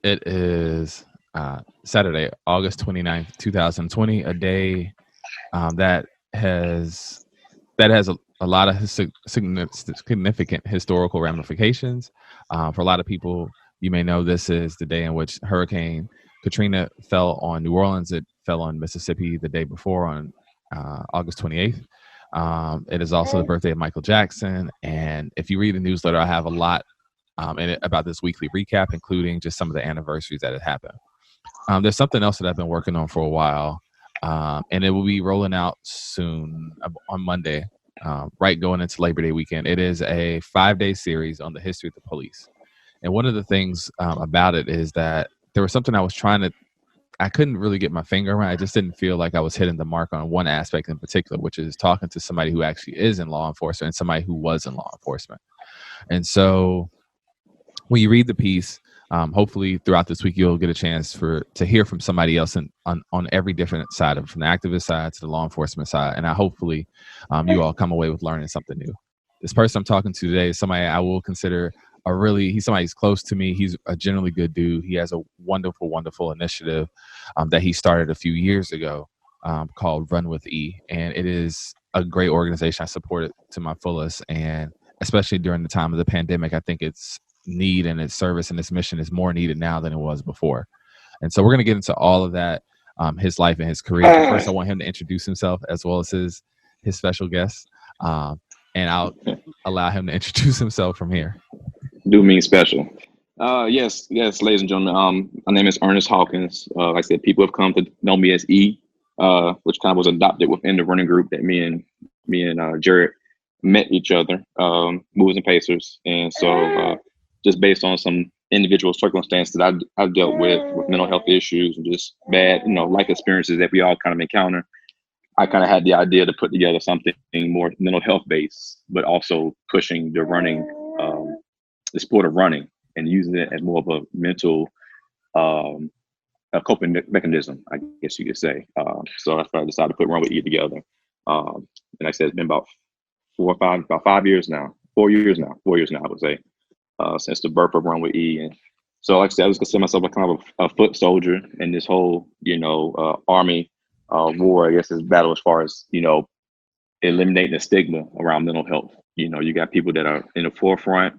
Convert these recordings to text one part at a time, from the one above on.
It is Saturday, August 29th, 2020, a day that has a lot of significant historical ramifications. For a lot of people, you may know this is the day in which Hurricane Katrina fell on New Orleans. It fell on Mississippi the day before on August 28th. It is also the birthday of Michael Jackson. And if you read the newsletter, I have a lot in it about this weekly recap, including just some of the anniversaries that had happened. There's something else that I've been working on for a while, and it will be rolling out soon on Monday, right going into Labor Day weekend. It is a 5-day series on the history of the police. And one of the things about it is that there was something I couldn't really get my finger around. I just didn't feel like I was hitting the mark on one aspect in particular, which is talking to somebody who actually is in law enforcement and somebody who was in law enforcement. And so when you read the piece, hopefully throughout this week you'll get a chance to hear from somebody else on every different side of it, from the activist side to the law enforcement side, and hopefully you all come away with learning something new. This person I'm talking to today is somebody I will consider he's somebody who's close to me. He's a generally good dude. He has a wonderful initiative that he started a few years ago called Run with E, and it is a great organization. I support it to my fullest, and especially during the time of the pandemic, I think its need and its service and its mission is more needed now than it was before. And so we're going to get into all of that, his life and his career. But first, I want him to introduce himself as well as his special guest, and I'll allow him to introduce himself from here. Do mean special. Yes, ladies and gentlemen. My name is Ernest Hawkins. Like I said, people have come to know me as E, which kind of was adopted within the running group that me and Jared met each other, Movers and Pacers. And so just based on some individual circumstances that I've dealt with mental health issues and just bad, life experiences that we all kind of encounter, I kind of had the idea to put together something more mental health based, but also pushing the running, the sport of running, and using it as more of a mental a coping mechanism, I guess you could say. So that's why I decided to put Run with E together. And like I said, it's been about 5 years now, 4 years now, I would say, since the birth of Run with E. And so like I said, I just consider myself a kind of a foot soldier in this whole, army war, I guess, is battle as far as, eliminating the stigma around mental health. You got people that are in the forefront,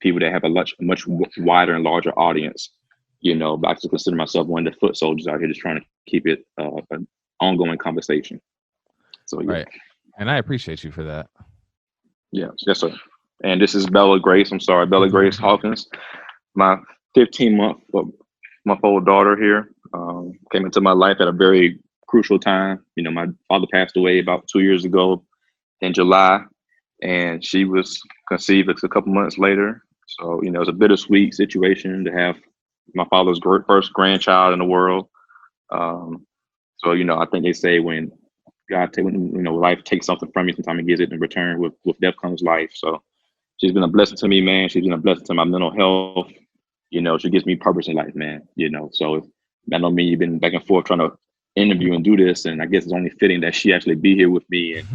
people that have a much wider and larger audience, but I just consider myself one of the foot soldiers out here just trying to keep it an ongoing conversation. So, yeah. Right. And I appreciate you for that. Yeah, yes, sir. And this is Bella Grace Grace Hawkins, my 15-month-old daughter here. Came into my life at a very crucial time. My father passed away about 2 years ago in July, and she was conceived a couple months later. So, it was a bittersweet situation to have my father's first grandchild in the world. So, I think they say when life takes something from you, sometimes it gives it in return. With death comes life. So she's been a blessing to me, man. She's been a blessing to my mental health. She gives me purpose in life, man. So I know me, you've been back and forth trying to interview and do this, and I guess it's only fitting that she actually be here with me and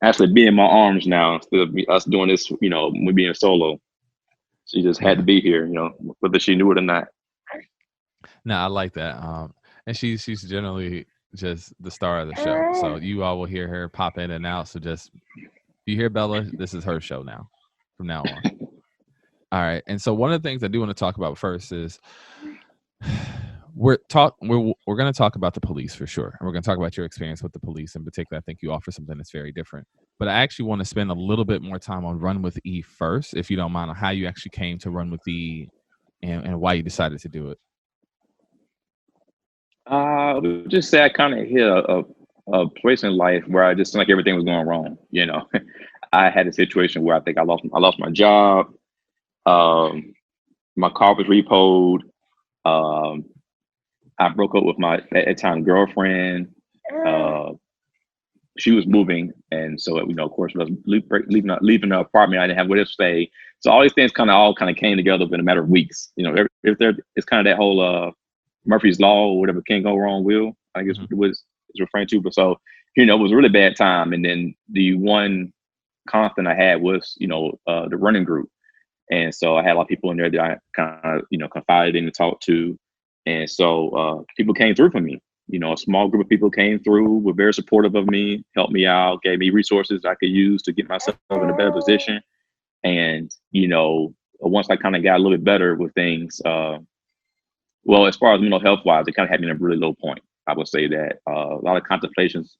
actually be in my arms now instead of us doing this, we being solo. She just had to be here, whether she knew it or not. No, I like that. And she's generally just the star of the show. So you all will hear her pop in and out. So just, you hear Bella, this is her show now, from now on. All right. And so one of the things I do want to talk about first is we're going to talk about the police for sure. And we're going to talk about your experience with the police in particular. I think you offer something that's very different. But I actually want to spend a little bit more time on Run with E first, if you don't mind, on how you actually came to Run with E and why you decided to do it. I would just say I kind of hit a place in life where I just seemed like everything was going wrong. I had a situation where I think I lost my job. My car was repoed. I broke up with my at the time girlfriend. She was moving, and so of course, I was leaving the apartment. I didn't have where to stay. So all these things kind of came together in a matter of weeks. If there, it's kind of that whole Murphy's Law, or whatever can go wrong will, I guess it's referring to. But so, it was a really bad time. And then the one constant I had was, the running group. And so I had a lot of people in there that I kind of, confided in and talked to. And so people came through for me. A small group of people came through, were very supportive of me, helped me out, gave me resources I could use to get myself in a better position. And, once I kind of got a little bit better with things, well, as far as mental health wise, it kind of had me in a really low point. I would say that a lot of contemplations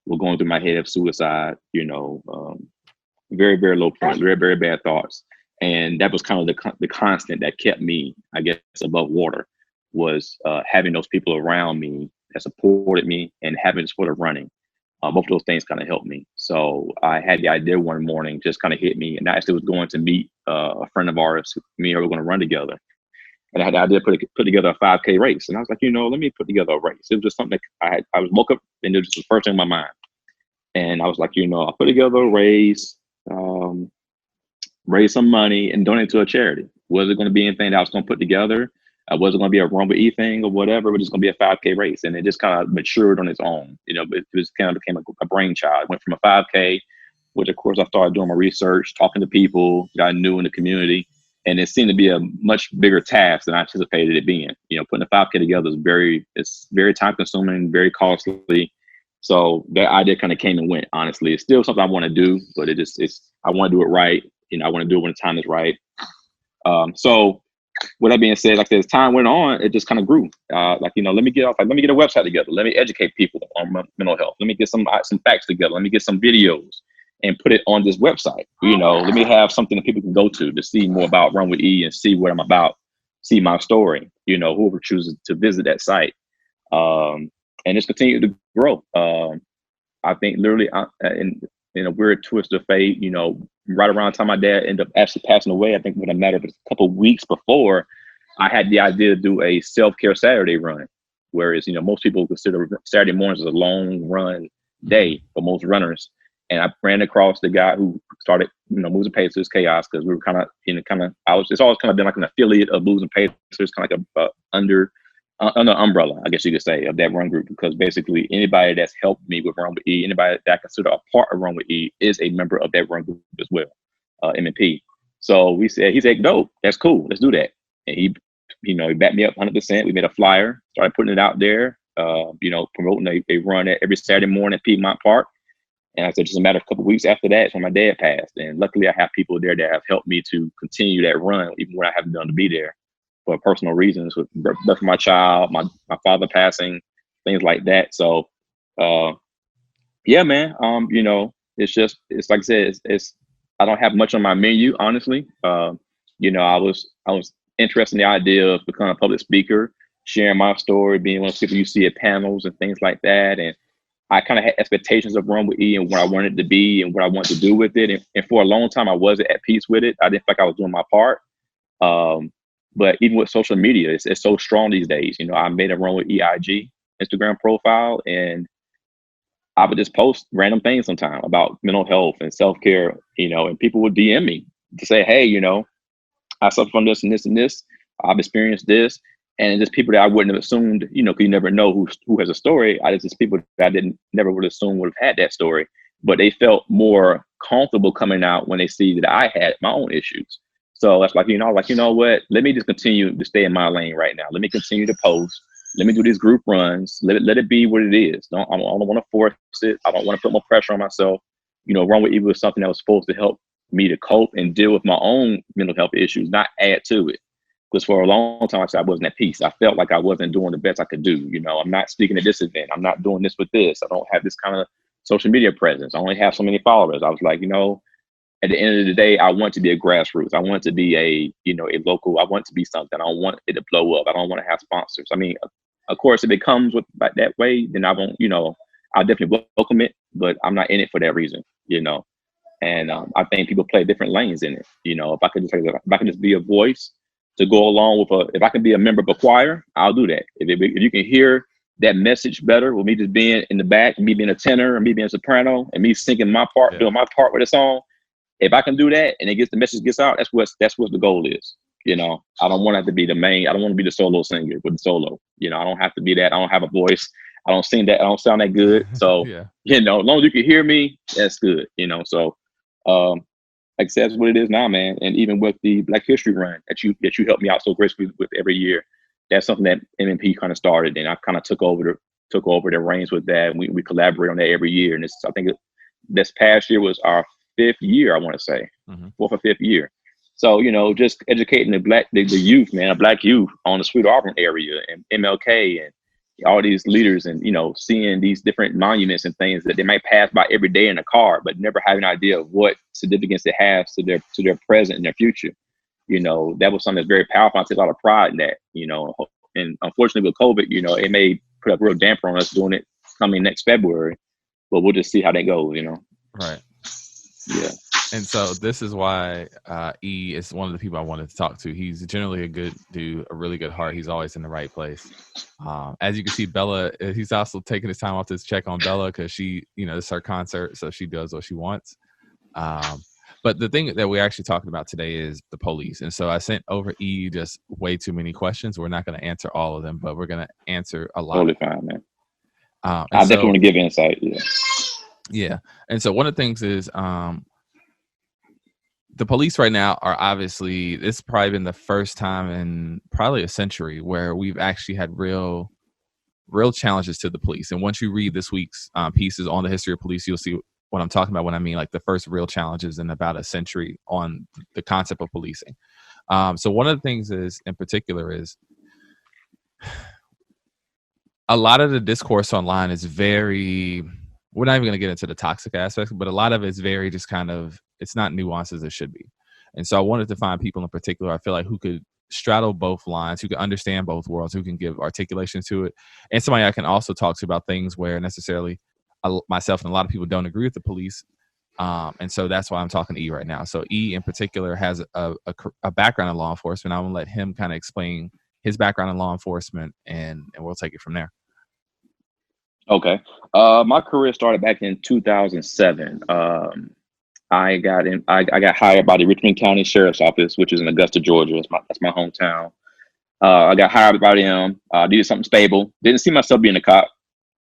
were going through my head of suicide, very, very low point, very, very bad thoughts. And that was kind of the constant that kept me, I guess, above water, was having those people around me that supported me and having the support of running. Both of those things kind of helped me. So I had the idea one morning, just kind of hit me. And I actually was going to meet a friend of ours. Me and her were going to run together. And I had the idea to put together a 5K race. And I was like, let me put together a race. It was just something that I woke up and it was just the first thing in my mind. And I was like, I'll put together a race, raise some money and donate to a charity. Was it going to be anything that I was going to put together? Was it going to be a Run with E thing or whatever? But it's going to be a 5K race. And it just kind of matured on its own. It just kind of became a brainchild. It went from a 5K, which of course I started doing my research, talking to people that I knew in the community. And it seemed to be a much bigger task than I anticipated it being. Putting a 5K together is very time consuming, very costly. So that idea kind of came and went, honestly. It's still something I want to do, but I want to do it right. I want to do it when the time is right. So with that being said, like I said, as time went on, it just kind of grew. Let me get a website together. Let me educate people on mental health. Let me get some facts together. Let me get some videos and put it on this website. Let me have something that people can go to see more about Run with E and see what I'm about, see my story, whoever chooses to visit that site. And just continue to grow. I think literally in a weird twist of fate, right around the time my dad ended up actually passing away, I think within a matter of a couple of weeks before, I had the idea to do a self-care Saturday run. Whereas, most people consider Saturday mornings as a long run day for most runners. And I ran across the guy who started, Moves and Pacers Chaos, because we were kind of, it's always kind of been like an affiliate of Moves and Pacers, kind of like under umbrella, I guess you could say, of that run group, because basically anybody that's helped me with Run with E, anybody that I consider a part of Run with E, is a member of that run group as well, M&P. So he said, dope, that's cool, let's do that. And he backed me up 100%. We made a flyer, started putting it out there, promoting a run every Saturday morning at Piedmont Park. And I said, just a matter of a couple of weeks after that, when my dad passed. And luckily I have people there that have helped me to continue that run, even when I haven't done to be there, for personal reasons, with birth of my child, my father passing, things like that. So, yeah, man. It's like I said, I don't have much on my menu, honestly. I was interested in the idea of becoming a public speaker, sharing my story, being one of the people you see at panels and things like that. And I kind of had expectations of Run with E and what I wanted it to be and what I wanted to do with it. And for a long time, I wasn't at peace with it. I didn't feel like I was doing my part. But even with social media, it's so strong these days. I made a Run with EIG Instagram profile, and I would just post random things sometimes about mental health and self-care, and people would DM me to say, hey, I suffer from this and this and this. I've experienced this. And just people that I wouldn't have assumed, because you never know who has a story. Just people that I never would assume would have had that story, but they felt more comfortable coming out when they see that I had my own issues. So that's what? Let me just continue to stay in my lane right now. Let me continue to post. Let me do these group runs. Let it be what it is. I don't want to force it. I don't want to put more pressure on myself. Run with E was something that was supposed to help me to cope and deal with my own mental health issues, not add to it. Because for a long time, I wasn't at peace. I felt like I wasn't doing the best I could do. I'm not speaking at this event. I'm not doing this with this. I don't have this kind of social media presence. I only have so many followers. I was like, at the end of the day, I want to be a grassroots. I want to be a local. I want to be something. I don't want it to blow up. I don't want to have sponsors. I mean, of course, if it comes with that way, then I won't, I'll definitely welcome it, but I'm not in it for that reason, And I think people play different lanes in it. If I could just be a voice to go along with if I can be a member of a choir, I'll do that. If you can hear that message better with me just being in the back, me being a tenor and me being a soprano and me singing my part, doing my part with a song, if I can do that and the message gets out, that's what the goal is. I don't want to be the main. I don't want to be the solo singer with the solo. I don't have to be that. I don't have a voice. I don't sing that. I don't sound that good. So, as long as you can hear me, that's good. So, like I said, that's what it is now, man. And even with the Black History Run that you help me out so gracefully with every year, that's something that MMP kind of started, and I kind of took over the reins with that. And we collaborate on that every year, and I think this past year was our 5th year, I want to say, 4th or 5th year. So, just educating the youth, man, Black youth on the Sweet Auburn area and MLK and all these leaders, and seeing these different monuments and things that they might pass by every day in a car, but never have an idea of what significance it has to their present and their future. That was something that's very powerful. I take a lot of pride in that. And unfortunately with COVID, it may put a real damper on us doing it coming next February, but we'll just see how that goes. Right. Yeah. And so this is why E is one of the people I wanted to talk to. He's generally a good dude, a really good heart. He's always in the right place. As you can see, Bella, he's also taking his time off to check on Bella because she, it's her concert, so she does what she wants. But the thing that we're actually talking about today is the police. And so I sent over E just way too many questions. We're not going to answer all of them, but we're going to answer a lot. Totally fine, man. I definitely want to give insight. Yeah. Yeah. And so one of the things is the police right now are obviously, this has probably been the first time in probably a century where we've actually had real challenges to the police. And once you read this week's pieces on the history of police, you'll see what I'm talking about when I mean like the first real challenges in about a century on the concept of policing. So one of the things is in particular is a lot of the discourse online is very, we're not even going to get into the toxic aspects, but a lot of it's very just kind of, it's not nuanced as it should be. And so I wanted to find people in particular, I feel like, who could straddle both lines, who can understand both worlds, who can give articulation to it. And somebody I can also talk to about things where necessarily myself and a lot of people don't agree with the police. And so that's why I'm talking to E right now. So E in particular has a background in law enforcement. I'm going to let him kind of explain his background in law enforcement, and we'll take it from there. Okay. My career started back in 2007. I got hired by the Richmond County Sheriff's Office, which is in Augusta, Georgia. That's my hometown. I got hired by them. Did something stable. Didn't see myself being a cop,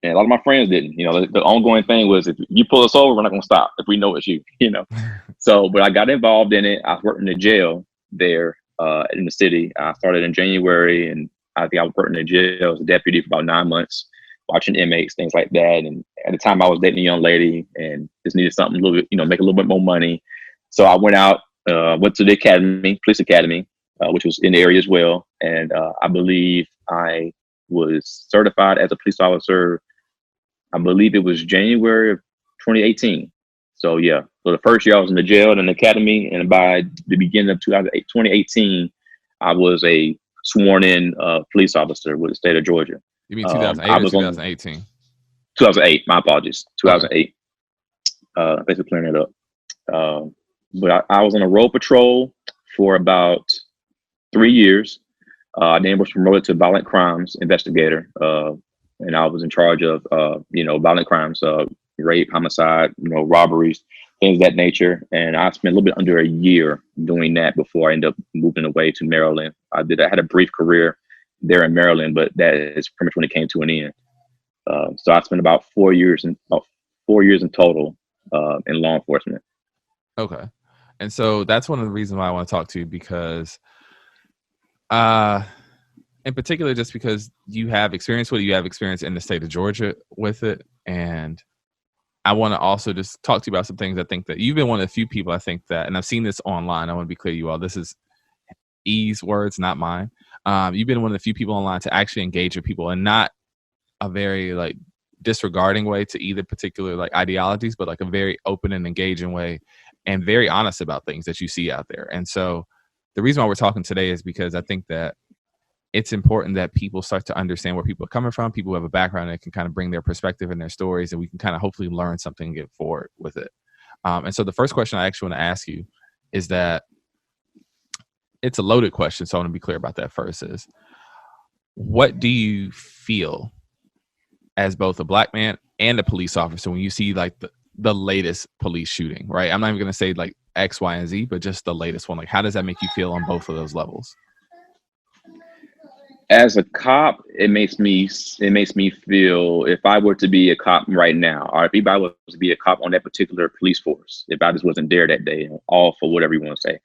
and a lot of my friends didn't. The ongoing thing was, if you pull us over, we're not going to stop if we know it's you. So, but I got involved in it. I worked in the jail there in the city. I started in January, and I think I was working in the jail as a deputy for about 9 months, watching inmates, things like that. And at the time I was dating a young lady and just needed something a little bit, make a little bit more money. So I went out, went to the academy, police academy, which was in the area as well. And I believe I was certified as a police officer. I believe it was January of 2018. So yeah, so the first year I was in the jail and in the academy, and by the beginning of 2018, I was a sworn in police officer with the state of Georgia. You mean 2008 or 2018? 2008. My apologies. 2008. Basically clearing it up. But I was on a road patrol for about 3 years. I then was promoted to violent crimes investigator, and I was in charge of violent crimes, rape, homicide, robberies, things of that nature. And I spent a little bit under a year doing that before I ended up moving away to Maryland. I had a brief career there in Maryland, but that is pretty much when it came to an end. So I spent about 4 years in total in law enforcement. Okay. And so that's one of the reasons why I want to talk to you, because in particular, just because you have experience with it, you have experience in the state of Georgia with it. And I want to also just talk to you about some things. I think that you've been one of the few people, I think that, and I've seen this online, I want to be clear to you all, this is E's words, not mine. You've been one of the few people online to actually engage with people, and not a very like disregarding way to either particular like ideologies, but like a very open and engaging way, and very honest about things that you see out there. And so the reason why we're talking today is because I think that it's important that people start to understand where people are coming from, people who have a background that can kind of bring their perspective and their stories, and we can kind of hopefully learn something and get forward with it. And so the first question I actually want to ask you is that, it's a loaded question, so I want to be clear about that first, is what do you feel as both a Black man and a police officer when you see like the latest police shooting, right? I'm not even going to say like X, Y, and Z, but just the latest one. Like, how does that make you feel on both of those levels? As a cop, it makes me feel, if I were to be a cop right now, or if I was to be a cop on that particular police force, if I just wasn't there that day, all for whatever you want to say,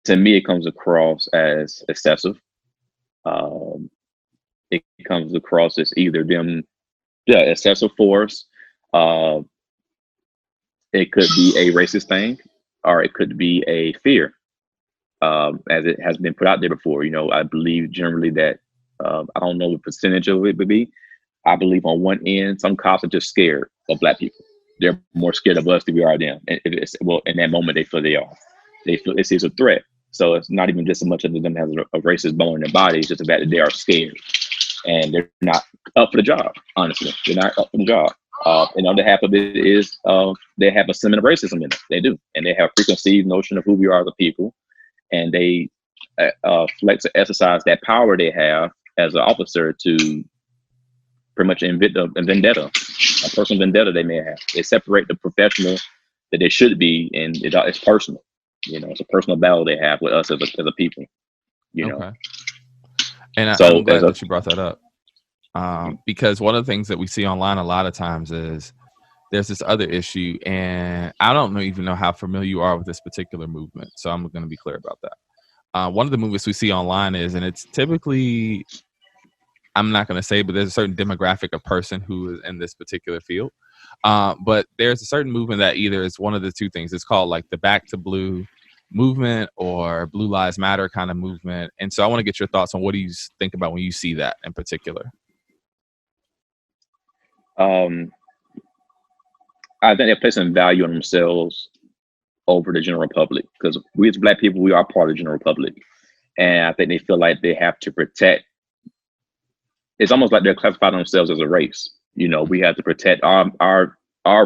to me it comes across as excessive. Um, it comes across as either them, yeah, excessive force. Uh, it could be a racist thing, or it could be a fear, as it has been put out there before. I believe generally that, I don't know the percentage of it would be. I believe on one end, some cops are just scared of black people. They're more scared of us than we are them. And well, in that moment, they feel they are. They feel it's a threat. So it's not even just so much of them having a racist bone in their body. It's just the fact that they are scared and they're not up for the job. Honestly, they're not up for the job. And the other half of it is, they have a sentiment of racism in it. They do, and they have a preconceived notion of who we are as a people, and they flex or exercise that power they have as an officer to pretty much invent a vendetta, a personal vendetta they may have. They separate the professional that they should be, and it's personal. It's a personal battle they have with us as a people. Okay. And So I'm glad that you brought that up, because one of the things that we see online a lot of times is there's this other issue, and I don't even know how familiar you are with this particular movement, so I'm going to be clear about that. One of the movements we see online is, and it's typically, I'm not going to say, but there's a certain demographic of person who is in this particular field. But there's a certain movement that either is one of the two things. It's called like the Back to Blue movement or Blue Lives Matter kind of movement. And so I want to get your thoughts on what do you think about when you see that in particular? I think they're placing value on themselves over the general public, because we as black people, we are part of the general public. And I think they feel like they have to protect. It's almost like they're classifying themselves as a race. We have to protect our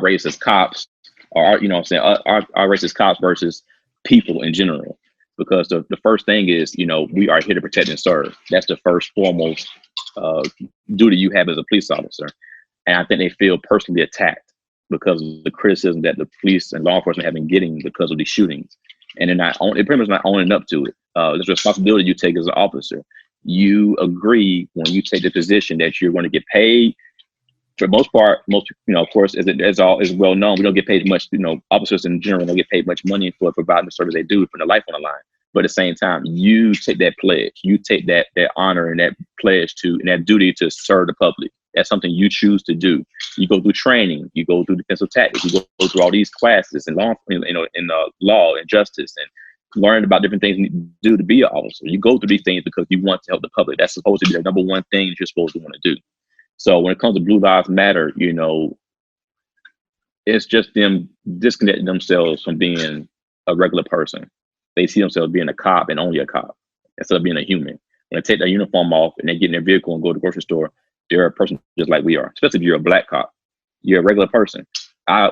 race as cops, or what I'm saying, our race as cops versus people in general. Because the first thing is, we are here to protect and serve. That's the first foremost duty you have as a police officer. And I think they feel personally attacked because of the criticism that the police and law enforcement have been getting because of these shootings. And they're pretty much not owning up to it. There's a responsibility you take as an officer. You agree when you take the position that you're going to get paid. For the most part, of course, as all is well known, we don't get paid much. Officers in general don't get paid much money for providing the service they do, putting their life on the line. But at the same time, you take that pledge, you take that honor and that pledge and that duty to serve the public. That's something you choose to do. You go through training, you go through defensive tactics, you go through all these classes in law, in law and justice, and learn about different things you do to be an officer. You go through these things because you want to help the public. That's supposed to be the number one thing that you're supposed to want to do. So when it comes to Blue Lives Matter, it's just them disconnecting themselves from being a regular person. They see themselves being a cop and only a cop instead of being a human. When they take their uniform off and they get in their vehicle and go to the grocery store, they're a person just like we are, especially if you're a black cop. You're a regular person.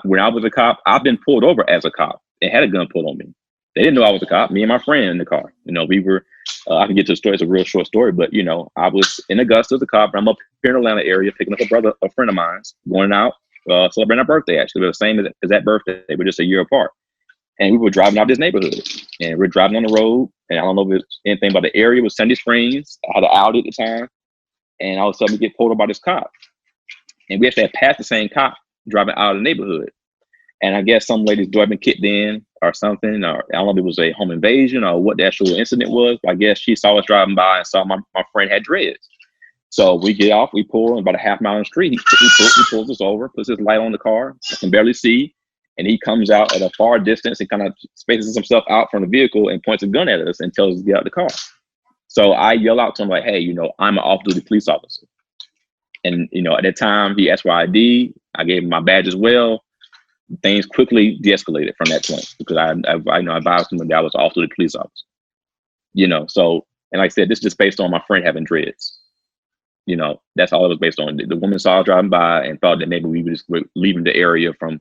When I was a cop, I've been pulled over as a cop and had a gun pulled on me. They didn't know I was a cop, me and my friend in the car. We were, I can get to the story, it's a real short story, but I was in Augusta as a cop, and I'm up here in the Atlanta area picking up a friend of mine's, going out, celebrating our birthday actually. We were the same as that birthday, we're just a year apart. And we were driving out this neighborhood, and we're driving on the road, and I don't know if it's anything about the area. It was Sandy Springs. I had an Audi at the time, and all of a sudden we get pulled over by this cop. And we actually had passed the same cop driving out of the neighborhood. And I guess some lady's door had been kicked in or something, or I don't know if it was a home invasion or what the actual incident was. But I guess she saw us driving by and saw my friend had dreads. So we get off, we pull, and about a half mile in the street, he pulls us over, puts his light on the car. I can barely see. And he comes out at a far distance and kind of spaces himself out from the vehicle and points a gun at us and tells us to get out of the car. So I yell out to him like, hey, I'm an off-duty police officer. And, at that time, he asked for ID. I gave him my badge as well. Things quickly de-escalated from that point because I advised him that I was an off-duty police officer. So, and like I said, this is just based on my friend having dreads. That's all it was based on. The woman saw us driving by and thought that maybe we were leaving the area from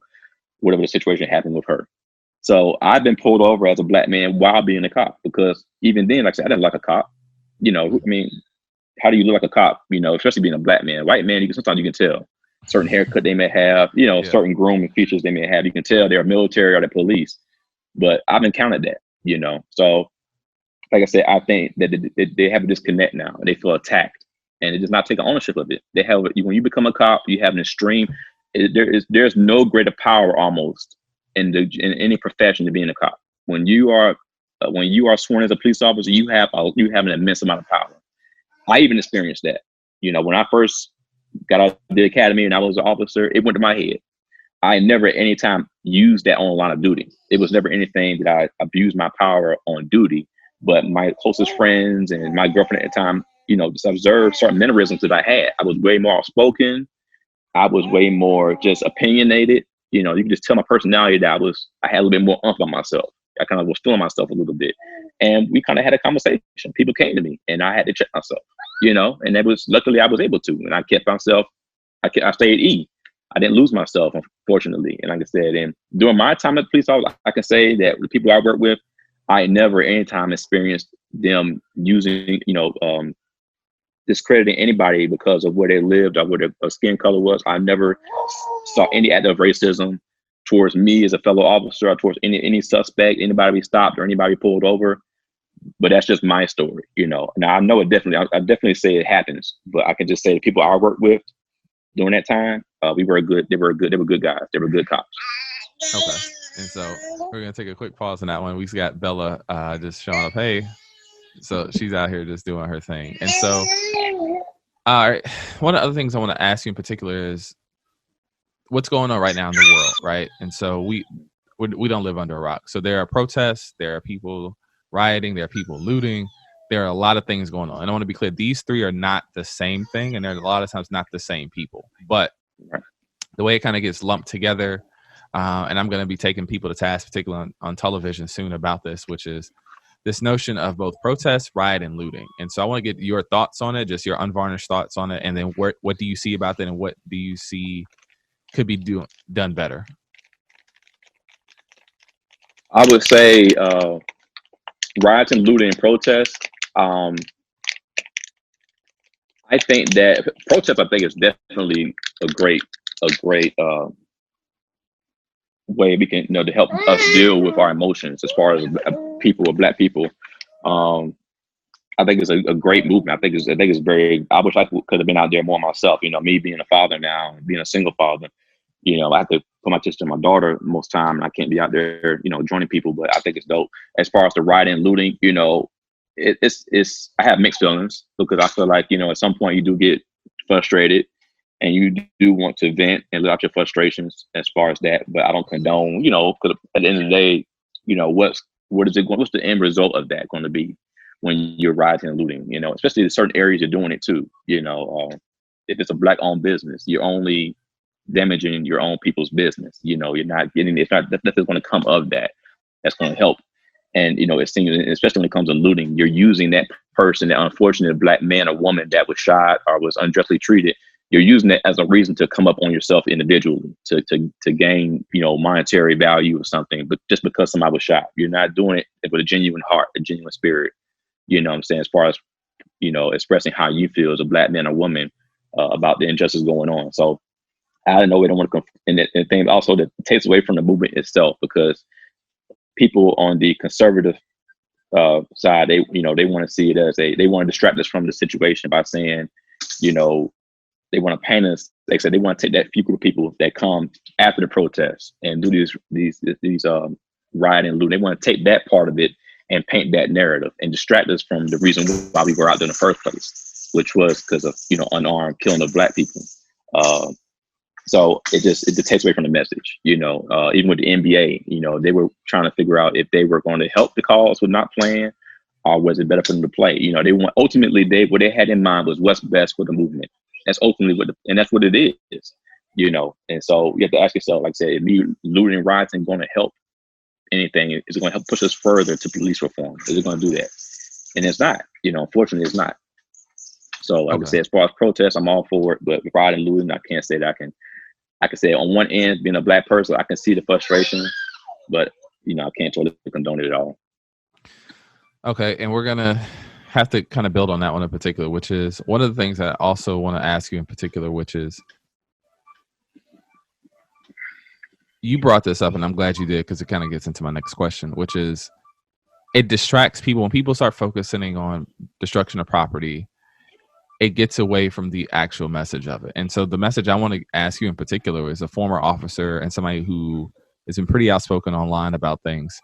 whatever the situation happened with her. So I've been pulled over as a black man while being a cop, because even then, like I said, I didn't like a cop. How do you look like a cop? Especially being a black man. White man, sometimes you can tell. Certain haircut they may have, certain grooming features they may have. You can tell they're military or they're police. But I've encountered that, So like I said, I think that they have a disconnect now. They feel attacked, and they just not taking ownership of it. They have when you become a cop, you have an extreme. There's no greater power almost in any profession than being a cop. When you are sworn as a police officer, you have an immense amount of power. I even experienced that. When I first got out of the academy and I was an officer, it went to my head. I never at any time used that on a line of duty. It was never anything that I abused my power on duty. But my closest friends and my girlfriend at the time, just observed certain mannerisms that I had. I was way more outspoken. I was way more just opinionated. You can just tell my personality that I had a little bit more oomph on myself. I kind of was feeling myself a little bit. And we kind of had a conversation. People came to me and I had to check myself, and that was, luckily I was able to. And I kept myself, I stayed E. I didn't lose myself, unfortunately. And like I said, and during my time at the police office, I can say that the people I work with, I never any time experienced them using, discrediting anybody because of where they lived or where their skin color was. I never saw any act of racism towards me as a fellow officer or towards any suspect, anybody we stopped or anybody pulled over. But that's just my story, Now I know it definitely, I definitely say it happens, but I can just say the people I work with during that time, they were good guys. They were good cops. Okay. And so we're going to take a quick pause on that one. We got Bella just showing up. Hey. So she's out here just doing her thing. And so, all right, one of the other things I want to ask you in particular is what's going on right now in the world, right? And so we don't live under a rock. So there are protests, there are people rioting, there are people looting, there are a lot of things going on. And I want to be clear, these three are not the same thing, and they're a lot of times not the same people. But the way it kind of gets lumped together, and I'm going to be taking people to task, particularly on television soon about this, which is this notion of both protest, riot, and looting. And so I want to get your thoughts on it, just your unvarnished thoughts on it, and then what do you see about that, and what do you see could be done better? I would say riots and looting and protest. I think that protest, I think, is definitely a great way we can, to help us deal with our emotions as far as people or Black people. I think it's a great movement. I think it's very. I wish I could have been out there more myself. Me being a father now, being a single father. I have to put my attention to my daughter most time, and I can't be out there, joining people. But I think it's dope. As far as the rioting and looting, it's. I have mixed feelings because I feel like at some point you do get frustrated, and you do want to vent and let out your frustrations as far as that. But I don't condone, because at the end of the day, what's the end result of that going to be when you're rioting and looting? Especially in certain areas you're doing it too. If it's a Black-owned business, you're only damaging your own people's business. You're not getting. It's not nothing's going to come of that. That's going to help. And it seems, especially when it comes to looting, you're using that person, that unfortunate Black man or woman that was shot or was unjustly treated. You're using it as a reason to come up on yourself individually to gain, monetary value or something. But just because somebody was shot, you're not doing it with a genuine heart, a genuine spirit. What I'm saying, as far as expressing how you feel as a Black man or woman about the injustice going on. So I don't know. We don't want to. And the thing also that takes away from the movement itself, because people on the conservative side, they want to see it as they want to distract us from the situation by saying, they want to paint us. Like I said, they want to take that few group of people that come after the protests and do these riot and loot. They want to take that part of it and paint that narrative and distract us from the reason why we were out there in the first place, which was because of unarmed killing of Black people. So it just takes away from the message. Even with the NBA, they were trying to figure out if they were going to help the cause with not playing, or was it better for them to play? They want ultimately what they had in mind was what's best for the movement. That's ultimately and that's what it is. And so you have to ask yourself, like I said, if you looting and rioting going to help anything, is it going to help push us further to police reform? Is it going to do that? And it's not. Unfortunately, it's not. So like I said, as far as protests, I'm all for it. But rioting and looting, I can't say that I can say on one end, being a Black person, I can see the frustration, but I can't totally condone it at all. Okay, and we're gonna have to kind of build on that one in particular, which is one of the things I also want to ask you in particular, which is you brought this up, and I'm glad you did because it kind of gets into my next question, which is it distracts people. When people start focusing on destruction of property, it gets away from the actual message of it. And so the message I want to ask you in particular is a former officer and somebody who has been pretty outspoken online about things.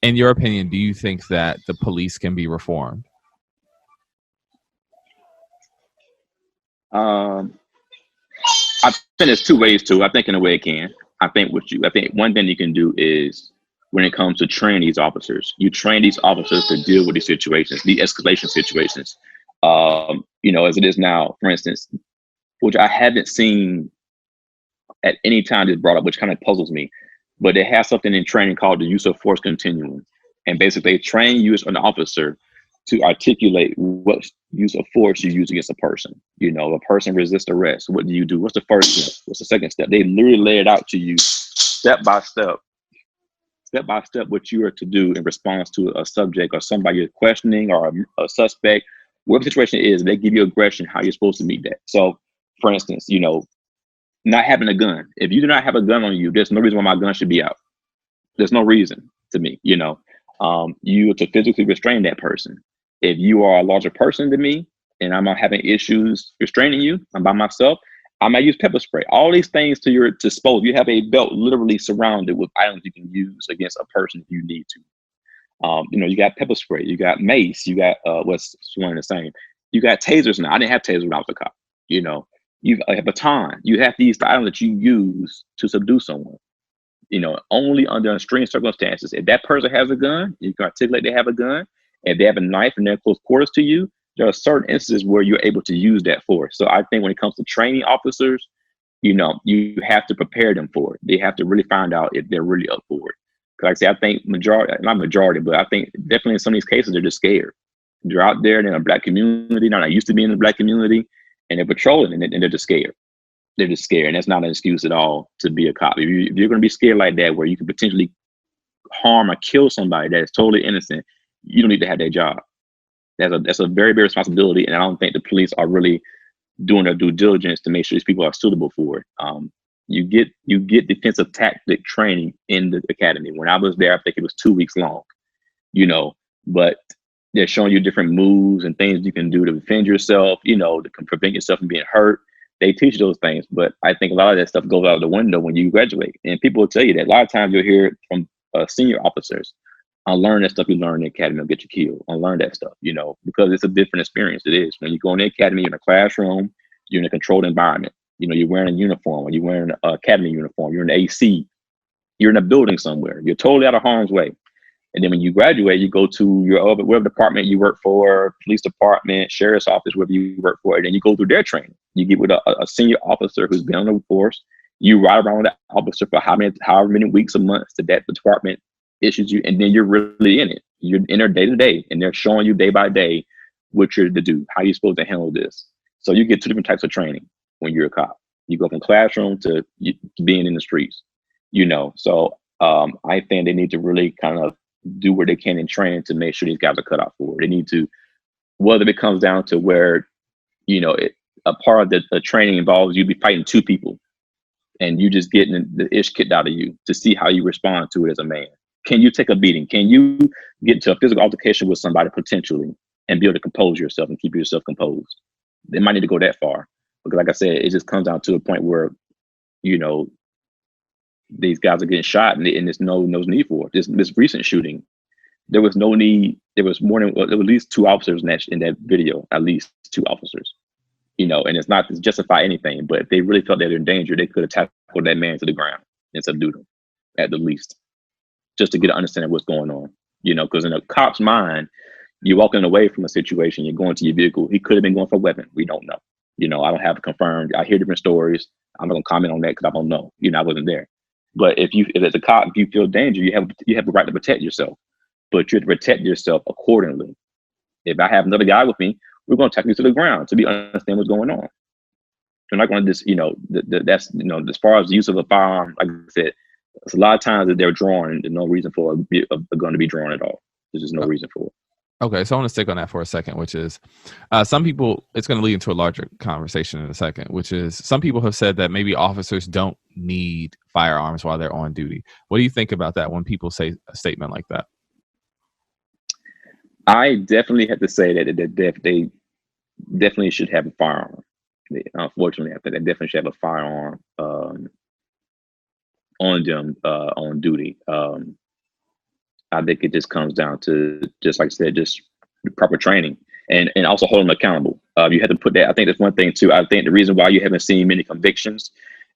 In your opinion, do you think that the police can be reformed? I think there's two ways to. I think in a way it can. I think one thing you can do is when it comes to training these officers, you train these officers to deal with these situations, the escalation situations. As it is now, for instance, which I haven't seen at any time is brought up, which kind of puzzles me, but they have something in training called the use of force continuum. And basically they train you as an officer to articulate what use of force you use against a person. A person resists arrest. What do you do? What's the first step? What's the second step? They literally lay it out to you step by step, what you are to do in response to a subject or somebody you're questioning or a suspect. Whatever the situation is, they give you aggression, how you're supposed to meet that. So, for instance, not having a gun. If you do not have a gun on you, there's no reason why my gun should be out. There's no reason to me, you are to physically restrain that person. If you are a larger person than me and I'm having issues restraining you, I'm by myself, I might use pepper spray. All these things to your disposal. You have a belt literally surrounded with items you can use against a person if you need to. You got pepper spray, you got mace, you got what's one and the same. You got tasers now. I didn't have tasers when I was a cop. You have a baton. You have these items that you use to subdue someone. Only under extreme circumstances. If that person has a gun, you can articulate they have a gun. If they have a knife and they're in close quarters to you, there are certain instances where you're able to use that force. So I think when it comes to training officers, you have to prepare them for it. They have to really find out if they're really up for it. Like I say, I think not majority, but I think definitely in some of these cases, they're just scared. They're out there, they're in a black community, not used to being in the black community, and they're patrolling and they're just scared. They're just scared. And that's not an excuse at all to be a cop. If you're going to be scared like that, where you could potentially harm or kill somebody that is totally innocent, you don't need to have that job. That's a very big responsibility. And I don't think the police are really doing their due diligence to make sure these people are suitable for it. You get defensive tactic training in the academy. When I was there, I think it was 2 weeks long, but they're showing you different moves and things you can do to defend yourself, to prevent yourself from being hurt. They teach those things, but I think a lot of that stuff goes out the window when you graduate. And people will tell you that a lot of times you'll hear it from senior officers. I learned that stuff you learn in the academy will get you killed. I learned that stuff, because it's a different experience. It is. When you go in the academy, you're in a classroom, you're in a controlled environment. You're wearing a uniform, or you're wearing an academy uniform, you're in the AC, you're in a building somewhere. You're totally out of harm's way. And then when you graduate, you go to your whatever department you work for, police department, sheriff's office, wherever you work for, and then you go through their training. You get with a senior officer who's been on the force. You ride around with that officer for however many weeks or months that the department issues you, and then you're really in it. You're in there day to day, and they're showing you day by day what you're to do, how you're supposed to handle this. So you get two different types of training when you're a cop. You go from classroom to being in the streets, So I think they need to really kind of do what they can in training to make sure these guys are cut out for it. They need to, whether it comes down to where, a part of the training involves you be fighting two people and you just getting the ish kicked out of you to see how you respond to it as a man. Can you take a beating? Can you get into a physical altercation with somebody potentially and be able to compose yourself and keep yourself composed? They might need to go that far. Because like I said, it just comes down to a point where, these guys are getting shot and there's no need for it. This recent shooting, there was no need. There was at least two officers in that video, at least two officers, and it's not to justify anything, but if they really felt they were in danger, they could have tackled that man to the ground and subdued him at the least, just to get an understanding of what's going on, because in a cop's mind, you're walking away from a situation, you're going to your vehicle. He could have been going for a weapon. We don't know. I don't have it confirmed. I hear different stories. I'm not gonna comment on that because I don't know. I wasn't there. But if as a cop, if you feel danger, you have the right to protect yourself. But you have to protect yourself accordingly. If I have another guy with me, we're gonna take you to the ground to understand what's going on. We're not gonna just, that's as far as the use of a firearm, like I said, it's a lot of times that they're drawn, there's no reason for a gun to be drawn at all. There's just no reason for it. Okay, so I want to stick on that for a second, which is some people, it's going to lead into a larger conversation in a second, which is some people have said that maybe officers don't need firearms while they're on duty. What do you think about that when people say a statement like that? I definitely have to say that they definitely should have a firearm. Unfortunately, I think they definitely should have a firearm on them on duty. I think it just comes down to, just like I said, just proper training and also holding them accountable. You have to put that. I think that's one thing too. I think the reason why you haven't seen many convictions,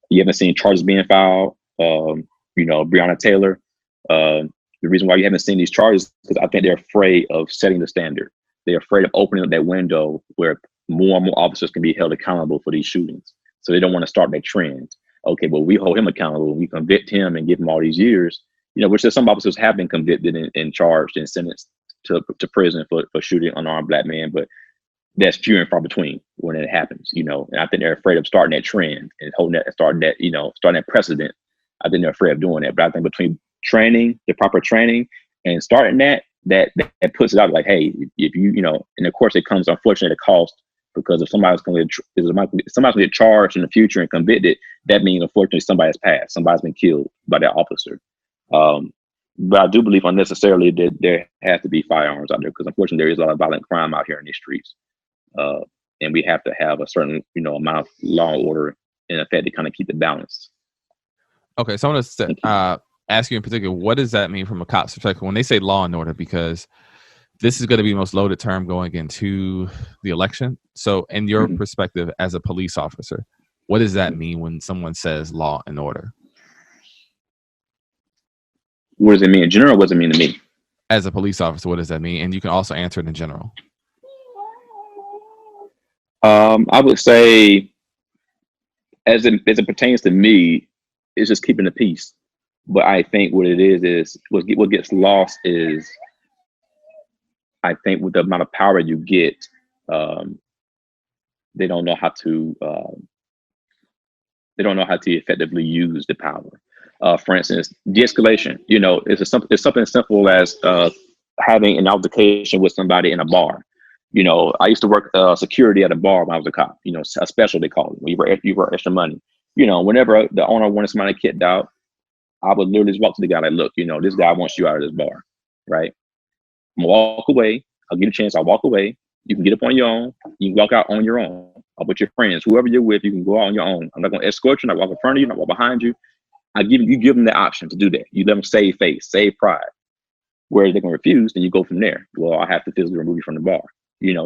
you haven't seen charges being filed. Breonna Taylor. The reason why you haven't seen these charges is because I think they're afraid of setting the standard. They're afraid of opening up that window where more and more officers can be held accountable for these shootings. So they don't want to start that trend. Okay, well, we hold him accountable and we convict him and give him all these years, which some officers have been convicted and charged and sentenced to prison for shooting unarmed black men, but that's few and far between when it happens, and I think they're afraid of starting that trend and starting that precedent. I think they're afraid of doing that. But I think between training, the proper training, and starting that puts it out like, hey, if and of course it comes unfortunately at a cost, because if somebody's going to get charged in the future and convicted, that means unfortunately somebody's passed, somebody's been killed by that officer. But I do believe unnecessarily that there has to be firearms out there, because unfortunately there is a lot of violent crime out here in these streets, and we have to have a certain amount of law and order in effect to kind of keep it balanced. Okay, so I want to ask you in particular, what does that mean from a cop's perspective when they say law and order? Because this is going to be the most loaded term going into the election. So in your perspective as a police officer, what does that mean when someone says law and order? What does it mean in general? What does it mean to me? As a police officer, what does that mean? And you can also answer it in general. I would say, as it pertains to me, it's just keeping the peace. But I think what it is what gets lost is, I think with the amount of power you get, they don't know how to effectively use the power. For instance, de-escalation. It's something as simple as having an altercation with somebody in a bar. I used to work security at a bar when I was a cop. A special, they call it. You work extra money. Whenever the owner wanted somebody kicked out, I would literally just walk to the guy like, look, this guy wants you out of this bar, right? I'm gonna walk away. I'll give you a chance. I'll walk away. You can get up on your own. You can walk out on your own. Or with your friends, whoever you're with, you can go out on your own. I'm not gonna escort you. I'm not walk in front of you. I'm not walk behind you. You give them the option to do that. You let them save face, save pride. Whereas they're gonna refuse, then you go from there. Well, I have to physically remove you from the bar.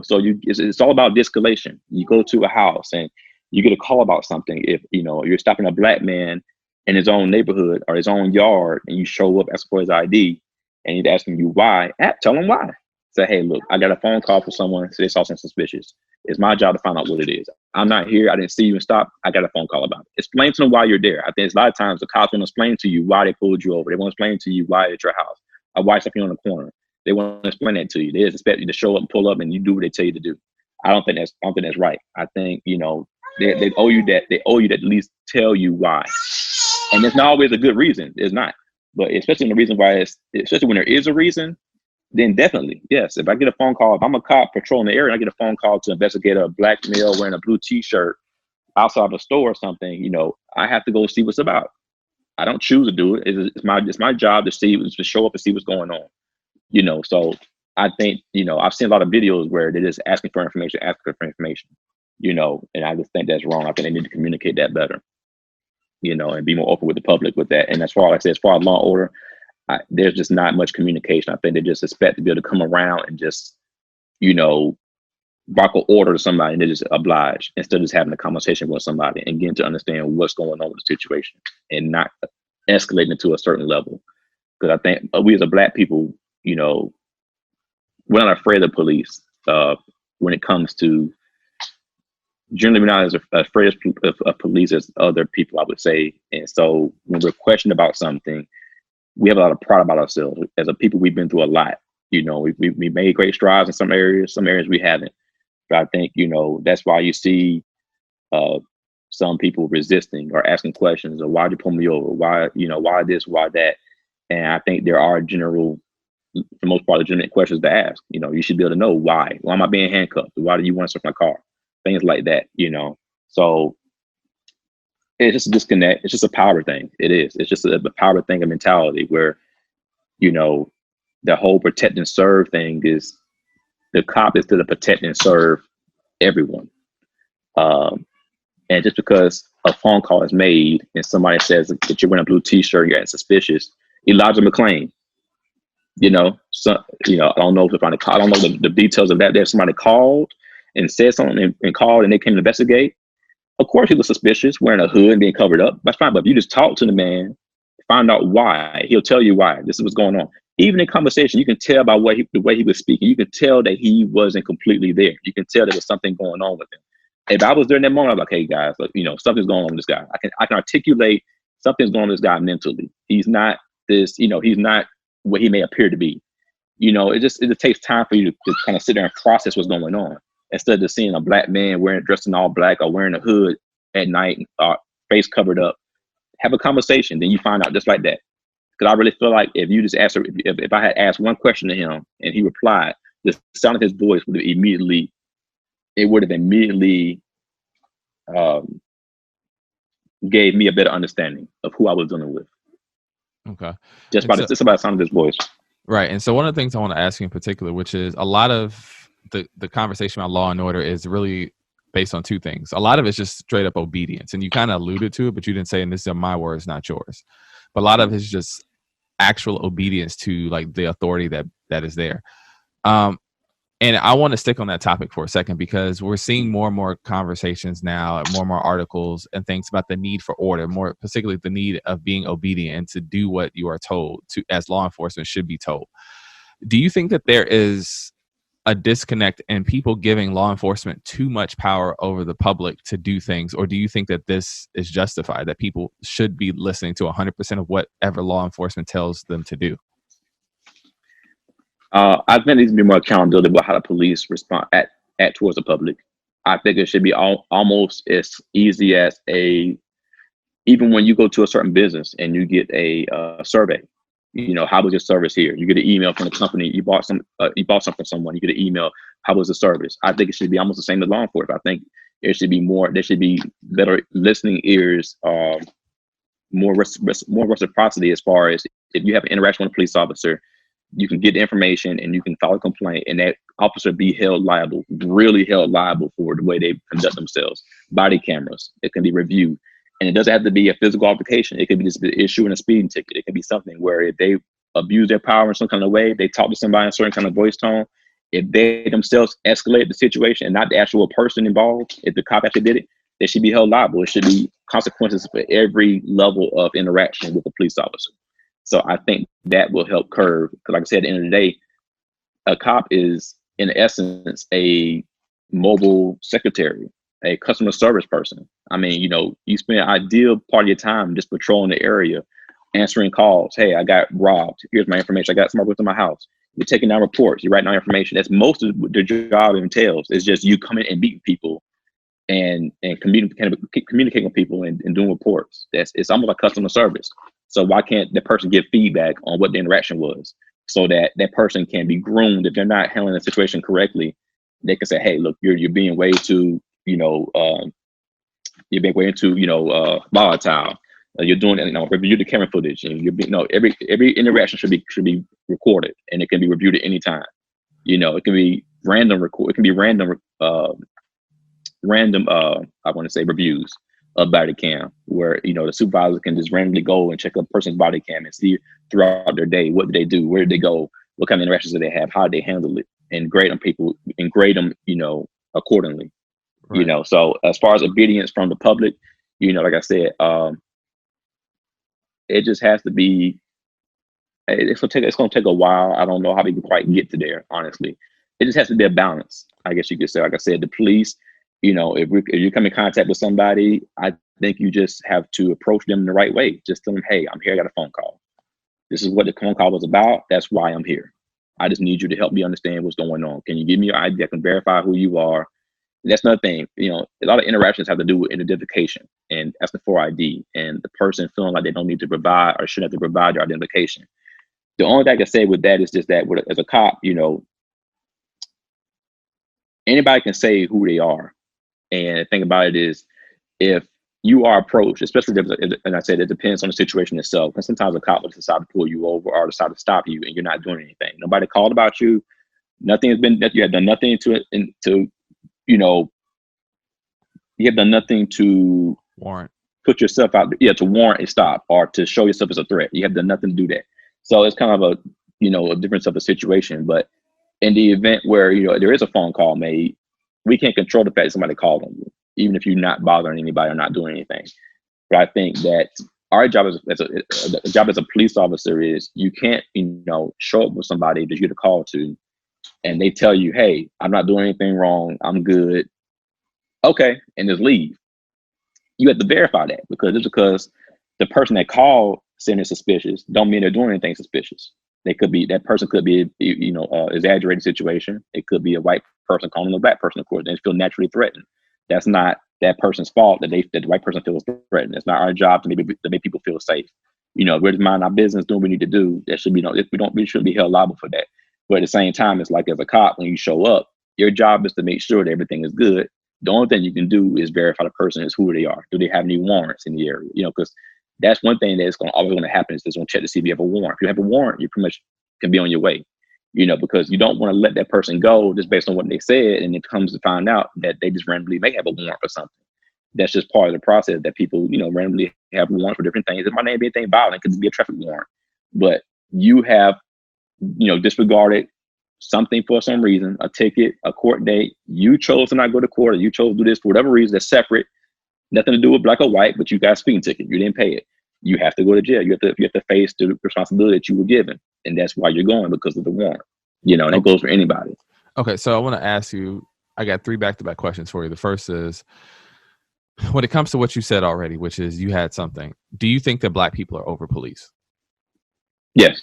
So it's all about de-escalation. You go to a house and you get a call about something. If you're stopping a black man in his own neighborhood or his own yard, and you show up asking for his ID, and he's asking you why, tell him why. Say, hey, look, I got a phone call from someone, so they saw something suspicious. It's my job to find out what it is. I'm not here. I didn't see you and stop. I got a phone call about it. Explain to them why you're there. I think a lot of times the cops want to explain to you why they pulled you over. They want to explain to you why it's your house or why something on the corner. They want to explain that to you. They just expect you to show up and pull up and you do what they tell you to do. I don't think that's right. I think, they owe you that. They owe you to at least tell you why. And it's not always a good reason. It's not. But especially when the reason why especially when there is a reason, then definitely, yes. If I get a phone call, if I'm a cop patrolling the area and I get a phone call to investigate a black male wearing a blue t-shirt outside of a store or something, I have to go see what's about. I don't choose to do it. It's my job to show up and see what's going on. So I think, I've seen a lot of videos where they're just asking for information, and I just think that's wrong. I think they need to communicate that better, and be more open with the public with that. And as far as law and order, there's just not much communication. I think they just expect to be able to come around and just, bark an order to somebody and they just oblige instead of just having a conversation with somebody and getting to understand what's going on with the situation and not escalating it to a certain level. Because I think we as a black people, we're not afraid of police when it comes to, generally we're not as afraid of police as other people, I would say. And so when we're questioned about something, we have a lot of pride about ourselves. As a people, we've been through a lot. We made great strides in some areas we haven't. But I think, that's why you see some people resisting or asking questions, or why'd you pull me over? Why, why this, why that? And I think there are for the most part, legitimate questions to ask. You should be able to know why. Why am I being handcuffed? Why do you want to search my car? Things like that, So it's just a disconnect. It's just a power thing. It is. It's just a power thing, a mentality where, the whole protect and serve thing is The cop is to protect and serve everyone. And just because a phone call is made and somebody says that you're wearing a blue T-shirt, you're acting suspicious, Elijah McClain, I don't know if I don't know the details of that. There's somebody called and said something and called and they came to investigate. Of course, he was suspicious, wearing a hood and being covered up. That's fine. But if you just talk to the man, find out why, he'll tell you why. This is what's going on. Even in conversation, you can tell by the way he was speaking. You can tell that he wasn't completely there. You can tell there was something going on with him. If I was there in that moment, I'm like, hey guys, look, something's going on with this guy. I can articulate something's going on with this guy mentally. He's not this, he's not what he may appear to be. It just takes time for you to kind of sit there and process what's going on instead of seeing a black man dressed in all black or wearing a hood at night, face covered up. Have a conversation, then you find out just like that. Because I really feel like if you just asked, if I had asked one question to him and he replied, the sound of his voice would have immediately gave me a better understanding of who I was dealing with. Okay. Just by the sound of his voice. Right. And so one of the things I want to ask you in particular, which is a lot of the conversation about law and order is really based on two things. A lot of it's just straight up obedience. And you kind of alluded to it, but you didn't say, and this is my words, not yours. But a lot of it's just actual obedience to like the authority that is there. And I want to stick on that topic for a second because we're seeing more and more conversations now, more and more articles and things about the need for order, more particularly the need of being obedient and to do what you are told to, as law enforcement should be told. Do you think that there is a disconnect in people giving law enforcement too much power over the public to do things? Or do you think that this is justified, that people should be listening to 100% of whatever law enforcement tells them to do? I think there needs to be more accountability about how the police respond at towards the public. I think it should be almost as easy as even when you go to a certain business and you get a survey, how was your service here? You get an email from the company, you bought something from someone, you get an email, how was the service? I think it should be almost the same as law enforcement. I think there should be better listening ears, more reciprocity as far as if you have an interaction with a police officer, you can get the information and you can file a complaint and that officer be really held liable for the way they conduct themselves. Body cameras, it can be reviewed. And it doesn't have to be a physical altercation. It could be just issuing a speeding ticket. It can be something where if they abuse their power in some kind of way, they talk to somebody in a certain kind of voice tone, if they themselves escalate the situation and not the actual person involved, if the cop actually did it, they should be held liable. It should be consequences for every level of interaction with a police officer. So I think that will help curb, because like I said, at the end of the day, a cop is in essence a mobile secretary, a customer service person. I mean, you spend an ideal part of your time just patrolling the area, answering calls. Hey, I got robbed. Here's my information. I got somebody with my house. You're taking down reports. You're writing down information. That's most of the job entails. It's just you coming and meeting people and communicating with people and doing reports. It's almost like customer service. So why can't the person give feedback on what the interaction was so that that person can be groomed? If they're not handling the situation correctly, they can say, hey, look, you're being way too, volatile. You're doing it, review the camera footage, and every interaction should be recorded, and it can be reviewed at any time. It can be random record. It can be random. I want to say reviews of body cam, where the supervisor can just randomly go and check a person's body cam and see throughout their day what did they do, where did they go, what kind of interactions did they have, how did they handle it, and grade them accordingly. Right. So as far as obedience from the public, like I said, it just has to be. It's gonna take a while. I don't know how we can quite get to there. Honestly, it just has to be a balance. I guess you could say. Like I said, the police. If you come in contact with somebody, I think you just have to approach them in the right way. Just tell them, hey, I'm here. I got a phone call. This is what the phone call was about. That's why I'm here. I just need you to help me understand what's going on. Can you give me your ID? I can verify who you are. And that's another thing. A lot of interactions have to do with identification and asking for ID, and the person feeling like they don't need to provide or shouldn't have to provide their identification. The only thing I can say with that is just that as a cop, anybody can say who they are. And the thing about it is, if you are approached, especially and I said it depends on the situation itself. And sometimes a cop will decide to pull you over or decide to stop you, and you're not doing anything. Nobody called about you. Nothing has been that you have done nothing to you know, you have done nothing to Warrant. put yourself out, to warrant a stop or to show yourself as a threat. You have done nothing to do that. So it's kind of a difference of a situation. But in the event where, there is a phone call made, we can't control the fact that somebody called on you, even if you're not bothering anybody or not doing anything. But I think that our job as a police officer is you can't, show up with somebody that you get a call to and they tell you, hey, I'm not doing anything wrong, I'm good. Okay, and just leave. You have to verify that, because just because the person that called saying they're suspicious don't mean they're doing anything suspicious. That person could be, exaggerated situation. It could be a white person calling a black person, of course, and they feel naturally threatened. That's not that person's fault that the white person feels threatened. It's not our job to make people feel safe. We're just minding our business, doing what we need to do. That should be we shouldn't be held liable for that. But at the same time, it's like as a cop, when you show up, your job is to make sure that everything is good. The only thing you can do is verify the person is who they are. Do they have any warrants in the area? Because that's one thing that's always going to happen is they're going to check to see if you have a warrant. If you have a warrant, you pretty much can be on your way. Because you don't want to let that person go just based on what they said, and it comes to find out that they just randomly may have a warrant for something. That's just part of the process that people, randomly have warrants for different things. It might not be anything violent, it could be a traffic warrant, but you have, disregarded something for some reason, a ticket, a court date. You chose to not go to court, or you chose to do this for whatever reason that's separate, nothing to do with black or white, but you got a speeding ticket. You didn't pay it. You have to go to jail. You have to face the responsibility that you were given. And that's why you're going, because of the warrant. And it goes for anybody. Okay, so I want to ask you, I got 3 back-to-back questions for you. The first is, when it comes to what you said already, which is you had something, do you think that black people are over-policed? Yes.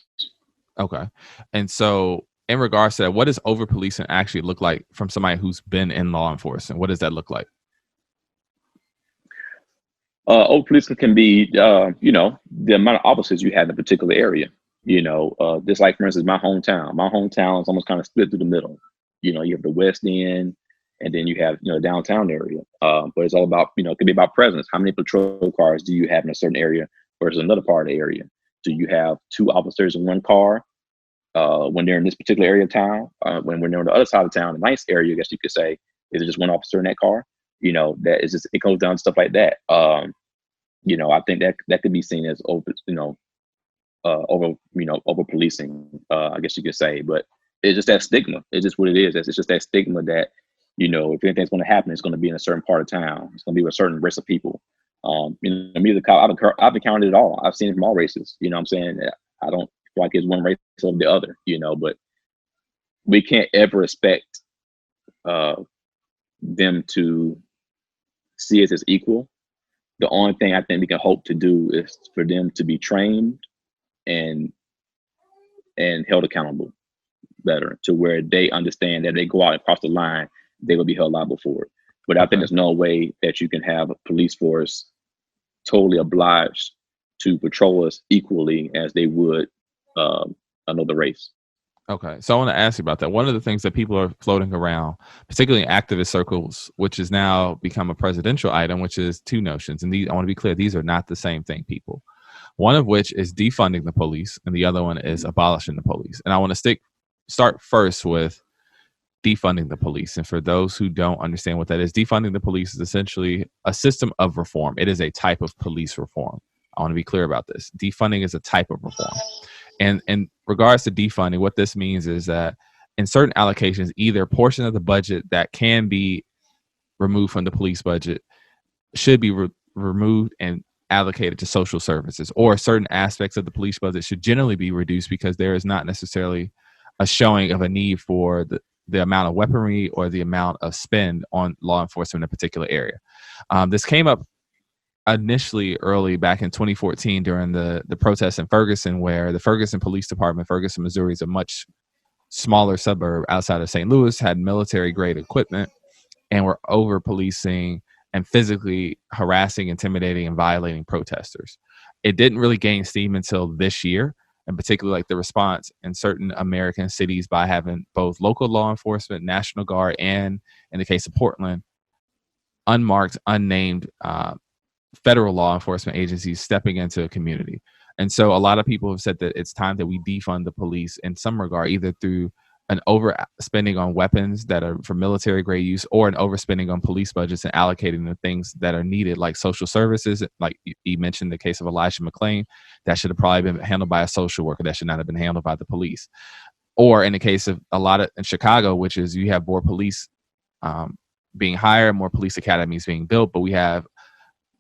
Okay. And so in regards to that, what does over-policing actually look like from somebody who's been in law enforcement? What does that look like? Over-policing can be, the amount of officers you have in a particular area. Just like, for instance, my hometown. My hometown is almost kind of split through the middle. You have the West End, and then you have, downtown area. But it's all about, it could be about presence. How many patrol cars do you have in a certain area versus another part of the area? Do you have 2 officers in one car when they're in this particular area of town? When they're on the other side of town, the nice area, I guess you could say, is it just one officer in that car? That is just, it goes down to stuff like that. I think that could be seen as over policing, I guess you could say. But it's just that stigma. It's just what it is. It's just that stigma that, if anything's going to happen, it's going to be in a certain part of town. It's going to be with a certain race of people. Me as a cop, I've encountered it all. I've seen it from all races. You know what I'm saying? I don't feel like it's one race over the other, but we can't ever expect them to see us as equal. The only thing I think we can hope to do is for them to be trained and held accountable better, to where they understand that they go out and cross the line, they will be held liable for it. But I think there's no way that you can have a police force totally obliged to patrol us equally as they would another race. Okay, so I want to ask you about that. One of the things that people are floating around, particularly in activist circles, which has now become a presidential item, which is 2 notions. And I want to be clear, these are not the same thing, people. One of which is defunding the police, and the other one is abolishing the police. And I want to start first with defunding the police. And for those who don't understand what that is, defunding the police is essentially a system of reform. It is a type of police reform. I want to be clear about this. Defunding is a type of reform. And in regards to defunding, what this means is that in certain allocations, either a portion of the budget that can be removed from the police budget should be removed and allocated to social services, or certain aspects of the police budget should generally be reduced because there is not necessarily a showing of a need for the amount of weaponry or the amount of spend on law enforcement in a particular area. This came up initially early back in 2014 during the protests in Ferguson, where the Ferguson Police Department, Ferguson, Missouri, is a much smaller suburb outside of St. Louis, had military grade equipment and were over policing and physically harassing, intimidating, and violating protesters. It didn't really gain steam until this year, and particularly like the response in certain American cities by having both local law enforcement, National Guard, and in the case of Portland, unmarked, unnamed federal law enforcement agencies stepping into a community. And so a lot of people have said that it's time that we defund the police in some regard, either through an overspending on weapons that are for military grade use, or an overspending on police budgets and allocating the things that are needed, like social services. Like you mentioned the case of Elijah McClain, that should have probably been handled by a social worker. That should not have been handled by the police. Or in the case of a lot of in Chicago, which is you have more police being hired, more police academies being built, but we have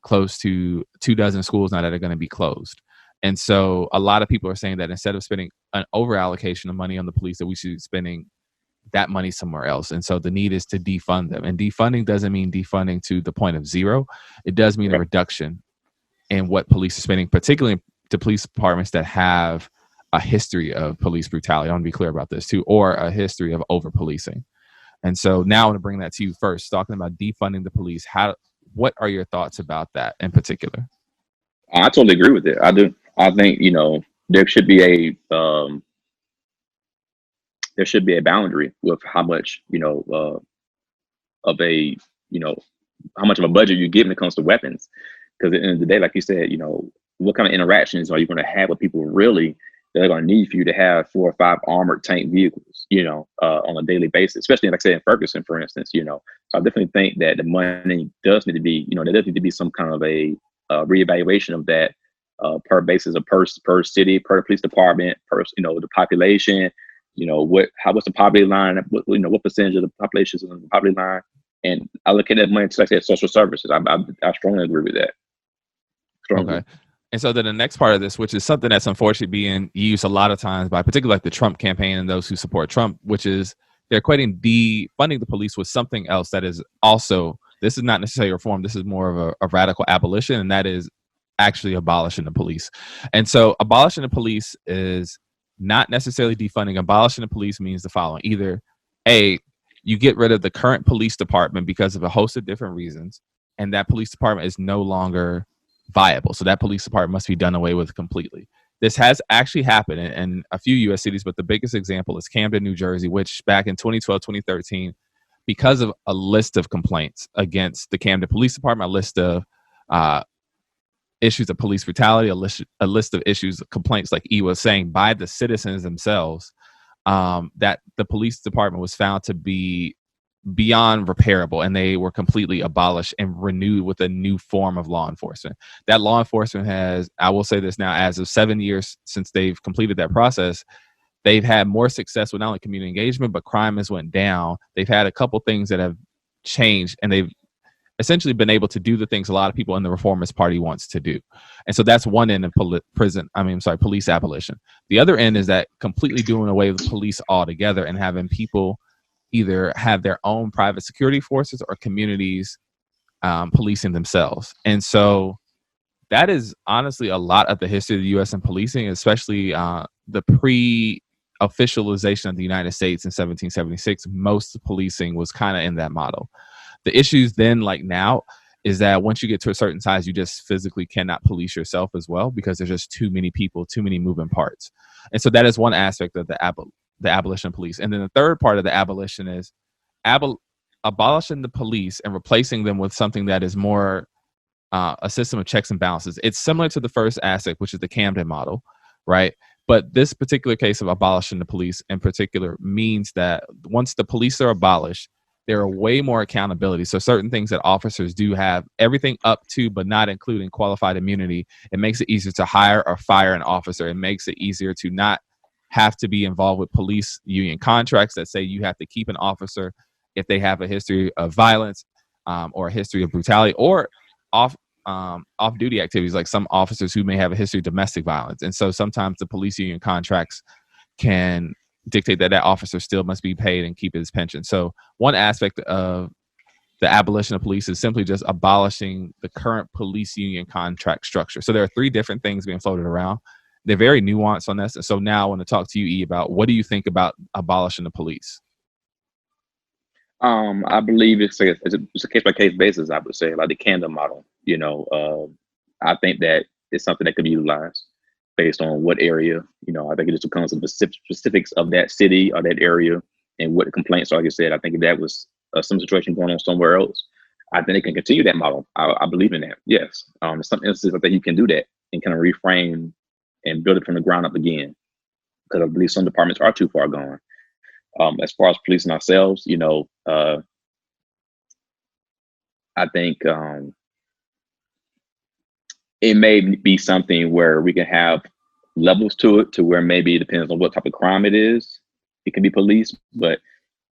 close to 24 schools now that are going to be closed. And so a lot of people are saying that instead of spending an over allocation of money on the police, that we should be spending that money somewhere else. And so the need is to defund them. And defunding doesn't mean defunding to the point of zero. It does mean a reduction in what police are spending, particularly to police departments that have a history of police brutality. I want to be clear about this too, or a history of over policing. And so now I want to bring that to you first, talking about defunding the police. What are your thoughts about that in particular? I totally agree with it. I do. I think, there should be a boundary with how much, of a, how much of a budget you give when it comes to weapons. Because at the end of the day, like you said, what kind of interactions are you going to have with people really that are going to need for you to have 4 or 5 armored tank vehicles, on a daily basis, especially like I said in Ferguson, for instance, So I definitely think that the money does need to be, there does need to be some kind of a reevaluation of that per basis of per city, per police department, per, the population, what's the poverty line, what percentage of the population is on the poverty line, and allocate that money to, like I said, social services. I strongly agree with that. Okay. And so then the next part of this, which is something that's unfortunately being used a lot of times by particularly like the Trump campaign and those who support Trump, which is they're equating defunding the police with something else that is also, this is not necessarily reform, this is more of a radical abolition, and that is actually abolishing the police. And so abolishing the police is not necessarily defunding. Abolishing the police means the following: either A, you get rid of the current police department because of a host of different reasons, and that police department is no longer viable. So that police department must be done away with completely. This has actually happened in a few U.S. cities, but the biggest example is Camden, New Jersey, which back in 2012, 2013, because of a list of complaints against the Camden Police Department, a list of issues of police brutality, a list of issues, complaints, like E was saying, by the citizens themselves, that the police department was found to be beyond repairable, and they were completely abolished and renewed with a new form of law enforcement. That law enforcement has, I will say this now, as of 7 years since they've completed that process, they've had more success with not only community engagement, but crime has went down. They've had a couple things that have changed, and they've essentially been able to do the things a lot of people in the Reformist Party wants to do. And so that's one end of police abolition. The other end is that completely doing away with police altogether and having people either have their own private security forces or communities policing themselves. And so that is honestly a lot of the history of the U.S. and policing, especially the pre-officialization of the United States in 1776. Most policing was kind of in that model. The issues then, like now, is that once you get to a certain size, you just physically cannot police yourself as well, because there's just too many people, too many moving parts. And so that is one aspect of the abolition of police. And then the third part of the abolition is abolishing the police and replacing them with something that is more a system of checks and balances. It's similar to the first aspect, which is the Camden model, right? But this particular case of abolishing the police in particular means that once the police are abolished, there are way more accountability. So certain things that officers do have, everything up to but not including qualified immunity, it makes it easier to hire or fire an officer. It makes it easier to not have to be involved with police union contracts that say you have to keep an officer if they have a history of violence or a history of brutality, or off-duty activities, like some officers who may have a history of domestic violence. And so sometimes the police union contracts can dictate that officer still must be paid and keep his pension. So one aspect of the abolition of police is simply just abolishing the current police union contract structure. So there are 3 different things being floated around. They're very nuanced on this. And so now I want to talk to you, E, about what do you think about abolishing the police? I believe it's a case by case basis. I would say, like the Camden model. I think that it's something that could be utilized based on what area. I think it just becomes the specifics of that city or that area and what the complaints are. Like I said, I think if that was some situation going on somewhere else, I think they can continue that model. I believe in that. Yes, in some instances, I think you can do that and kind of reframe and build it from the ground up again, because I believe some departments are too far gone. As far as policing ourselves, I think it may be something where we can have levels to it, to where maybe it depends on what type of crime it is. It can be policed, but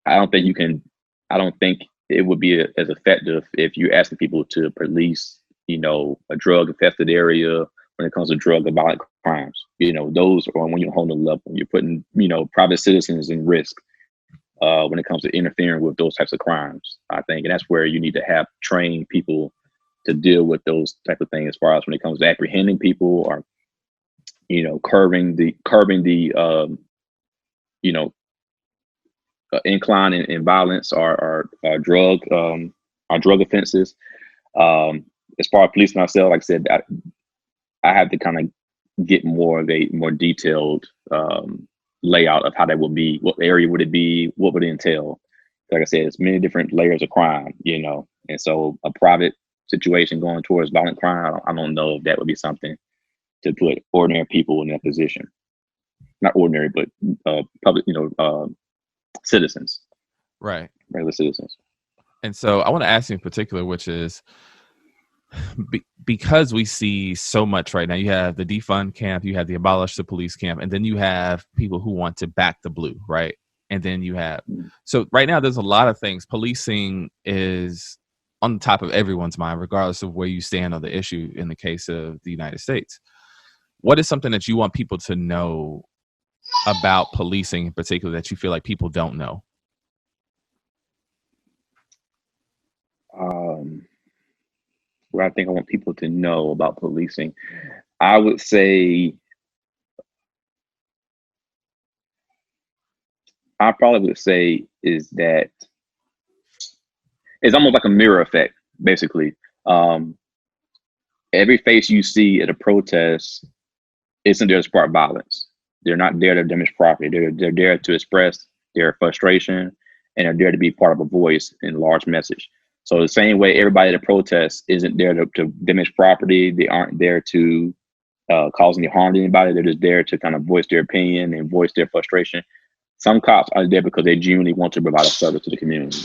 I don't think you can. I don't think it would be as effective if you're asking people to police, a drug infested area when it comes to drug and violent crimes. Those are when you're holding a level. You're putting, private citizens in risk when it comes to interfering with those types of crimes. I think, and that's where you need to have trained people to deal with those type of things, as far as when it comes to apprehending people, or curbing the incline in violence, or drug offenses. As far as policing ourselves, like I said, I have to kind of get more of a more detailed layout of how that would be. What area would it be? What would it entail? Like I said, it's many different layers of crime, and so a private situation going towards violent crime, I don't know if that would be something to put ordinary people in that position. Not ordinary, but public, citizens. Right. Regular citizens. And so I want to ask you in particular, which is because we see so much right now. You have the defund camp, you have the abolish the police camp, and then you have people who want to back the blue, right? And then you have, so right now there's a lot of things. Policing is on the top of everyone's mind, regardless of where you stand on the issue in the case of the United States. What is something that you want people to know about policing in particular that you feel like people don't know? What I think I want people to know about policing, I would say, I probably would say is that it's almost like a mirror effect, basically. Every face you see at a protest isn't there to spark violence. They're not there to damage property. They're there to express their frustration, and they're there to be part of a voice and large message. So the same way everybody at a protest isn't there to damage property, they aren't there to cause any harm to anybody. They're just there to kind of voice their opinion and voice their frustration. Some cops are there because they genuinely want to provide a service to the community.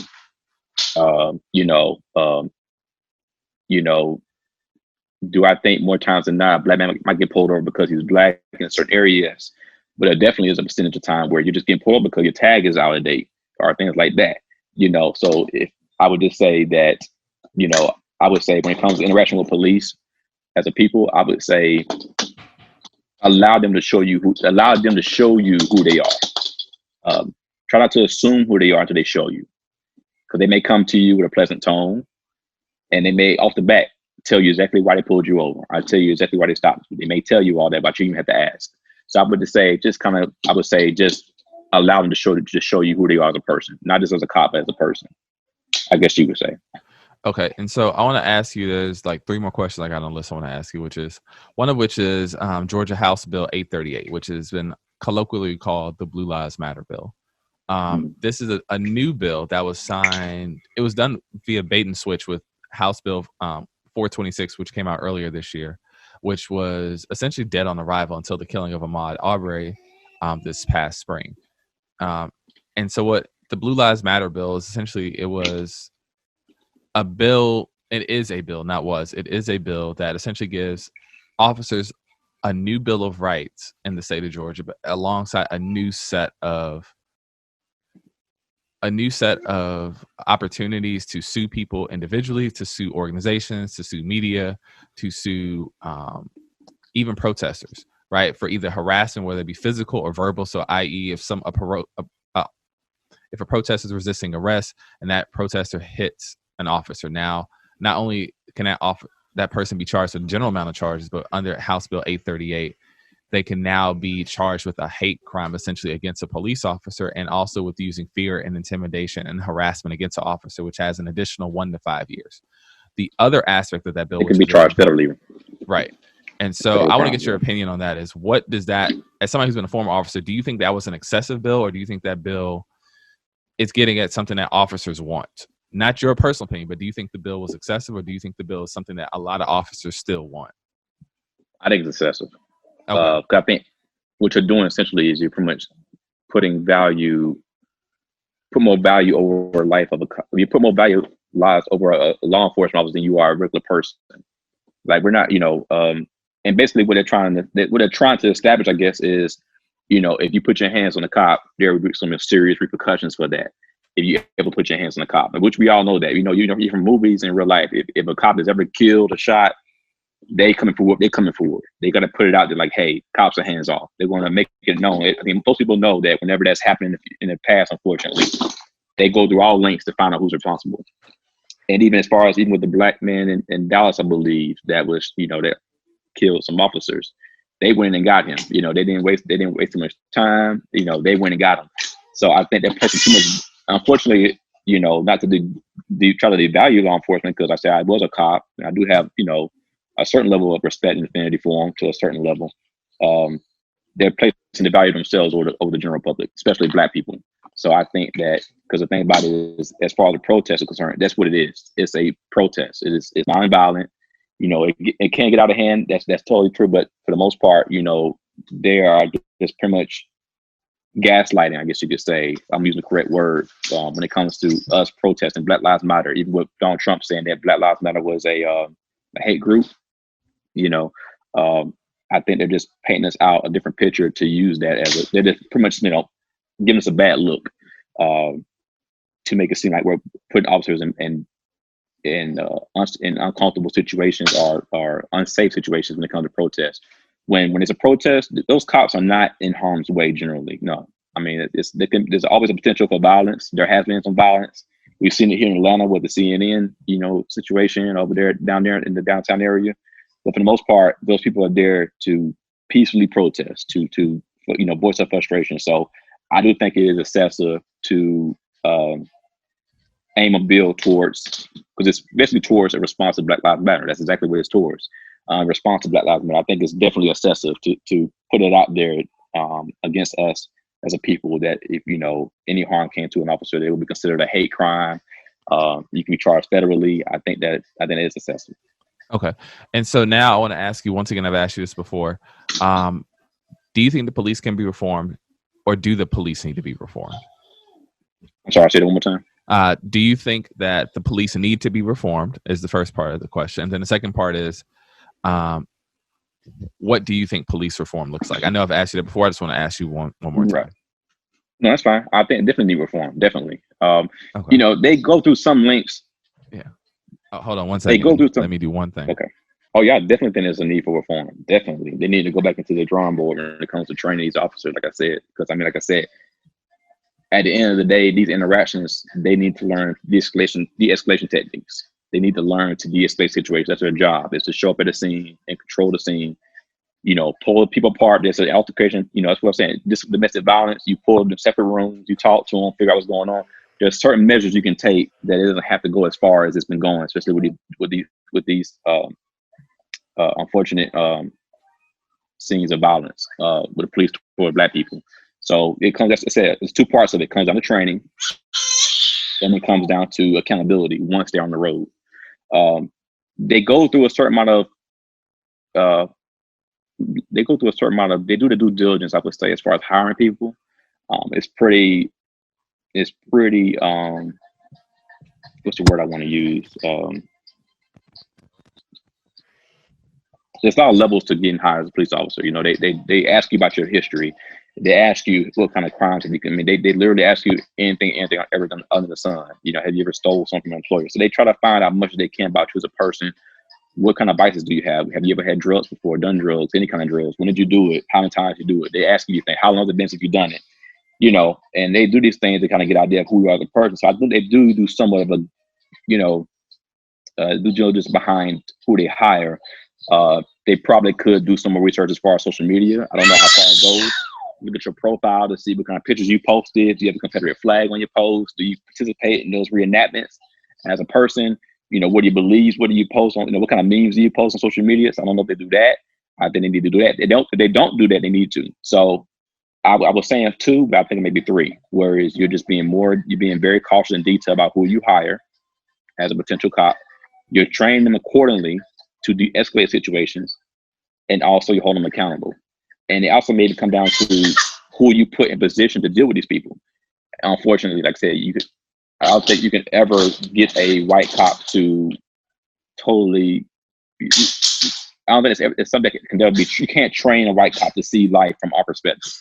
Do I think more times than not, a black man might get pulled over because he's black in a certain area? Yes. But there definitely is a percentage of time where you're just getting pulled over because your tag is out of date or things like that. So if I would just say that, I would say when it comes to interaction with police as a people, I would say allow them to show you who they are. Try not to assume who they are until they show you, because they may come to you with a pleasant tone, and they may off the bat tell you exactly why they pulled you over. I tell you exactly why they stopped you. They may tell you all that, but you even have to ask. So I would just say, just allow them to show you who they are as a person, not just as a cop, but as a person, I guess you would say. Okay. And so I want to ask you, there's like 3 more questions I got on the list I want to ask you, one of which is Georgia House Bill 838, which has been colloquially called the Blue Lives Matter bill. This is a new bill that was signed. It was done via bait and switch with House Bill 426, which came out earlier this year, which was essentially dead on arrival until the killing of Ahmaud Arbery this past spring. And so what the Blue Lives Matter bill is, essentially, it was a bill. It is a bill, not was. It is a bill that essentially gives officers a new bill of rights in the state of Georgia, but alongside a new set of opportunities to sue people individually, to sue organizations, to sue media, to sue even protesters, right, for either harassment, whether it be physical or verbal. So, i.e., if a protester is resisting arrest and that protester hits an officer, now not only can that person be charged with a general amount of charges, but under House Bill 838, they can now be charged with a hate crime, essentially, against a police officer, and also with using fear and intimidation and harassment against an officer, which has an additional 1 to 5 years. The other aspect of that bill, it can be charged federally, right? And so I want to get your opinion on that. Is what does that, as somebody who's been a former officer, do you think that was an excessive bill, or do you think that bill is getting at something that officers want? Not your personal opinion, but do you think the bill was excessive, or do you think the bill is something that a lot of officers still want? I think it's excessive. Okay. I think what you're doing essentially is you're pretty much putting value put more value over life of you put more value lives over a law enforcement officer than you are a regular person. Like we're not, and basically what they're trying to establish, I guess, is, if you put your hands on a cop, there will be some serious repercussions for that. If you ever put your hands on a cop, which we all know that, you're from movies and real life. If a cop is ever killed or shot, they coming forward. They got to put it out there like, hey, cops are hands off. They're going to make it known. I mean, most people know that whenever that's happened in the past, unfortunately, they go through all lengths to find out who's responsible. And even as far as even with the black man in Dallas, I believe that was, that killed some officers. They went and got him. They didn't waste too much time. They went and got him. So I think they're placing too much. Unfortunately, not to try to devalue law enforcement, because I say I was a cop and I do have, a certain level of respect and affinity for them to a certain level. They're placing the value themselves over the general public, especially black people. So I think that, because the thing about it is, as far as the protest is concerned, that's what it is. It's a protest. It's nonviolent. It can't get out of hand. That's totally true. But for the most part, they are just pretty much gaslighting, I guess you could say. I'm using the correct word when it comes to us protesting Black Lives Matter. Even with Donald Trump saying that Black Lives Matter was a hate group, I think they're just painting us out a different picture to use that as they're just pretty much, giving us a bad look to make it seem like we're putting officers in uncomfortable situations or unsafe situations when it comes to protests. When it's a protest, those cops are not in harm's way generally. No, I mean, there's always a potential for violence. There has been some violence. We've seen it here in Atlanta with the CNN, situation over there, down there in the downtown area. But for the most part, those people are there to peacefully protest, to voice their frustration. So I do think it is excessive to aim a bill towards, because it's basically towards a response to Black Lives Matter. That's exactly what it's towards. Response to Black Lives Matter. I think it's definitely excessive to put it out there against us as a people, that if any harm came to an officer, they would be considered a hate crime. You can be charged federally. I think it is excessive. Okay. And so now I want to ask you, once again, I've asked you this before. Do you think the police can be reformed, or do the police need to be reformed? I'm sorry, say that one more time. Do you think that the police need to be reformed, is the first part of the question. And then the second part is, what do you think police reform looks like? I know I've asked you that before. I just want to ask you one more time. Right. No, that's fine. I think definitely need reform. Definitely. Okay. They go through some links. Yeah. Hold on one second. Let me do one thing. Okay. Oh yeah, I definitely think there's a need for reform. Definitely. They need to go back into the drawing board when it comes to training these officers, like I said. Because like I said, at the end of the day, these interactions, they need to learn de-escalation techniques. They need to learn to de-escalate situations. That's their job, is to show up at the scene and control the scene. Pull people apart. There's an altercation. That's what I'm saying. This domestic violence, you pull them in separate rooms, you talk to them, figure out what's going on. There's certain measures you can take that it doesn't have to go as far as it's been going, especially with these unfortunate scenes of violence with the police toward Black people. So it comes, as I said, there's two parts of it. It comes down to training, and it comes down to accountability once they're on the road. They go through a certain amount of they do the due diligence, I would say, as far as hiring people. It's pretty what's the word I want to use? There's a lot of levels to getting hired as a police officer. They ask you about your history. They ask you what kind of crimes have you committed. They literally ask you anything ever done under the sun. Have you ever stole something from an employer? So they try to find out as much as they can about you as a person. What kind of vices do you have? Have you ever had drugs before? Done drugs? Any kind of drugs? When did you do it? How many times did you do it? They ask you things. How long has it been since you've done it? And they do these things to kind of get an idea of who you are as a person. So I think they do somewhat of a, due diligence behind who they hire. They probably could do some more research as far as social media. I don't know how far it goes. Look at your profile to see what kind of pictures you posted. Do you have a Confederate flag on your post? Do you participate in those reenactments as a person? What do you believe? What do you post on? What kind of memes do you post on social media? So I don't know if they do that. I think they need to do that. If they don't do that, they need to. So I was saying 2, but I think maybe 3. Whereas you're being very cautious and detailed about who you hire as a potential cop. You're training them accordingly to de-escalate situations, and also you hold them accountable. And it also made it come down to who you put in position to deal with these people. unfortunately, like I said, I don't think you can ever get a white cop to totally. I don't think it's something that can never be. You can't train a white cop to see life from our perspective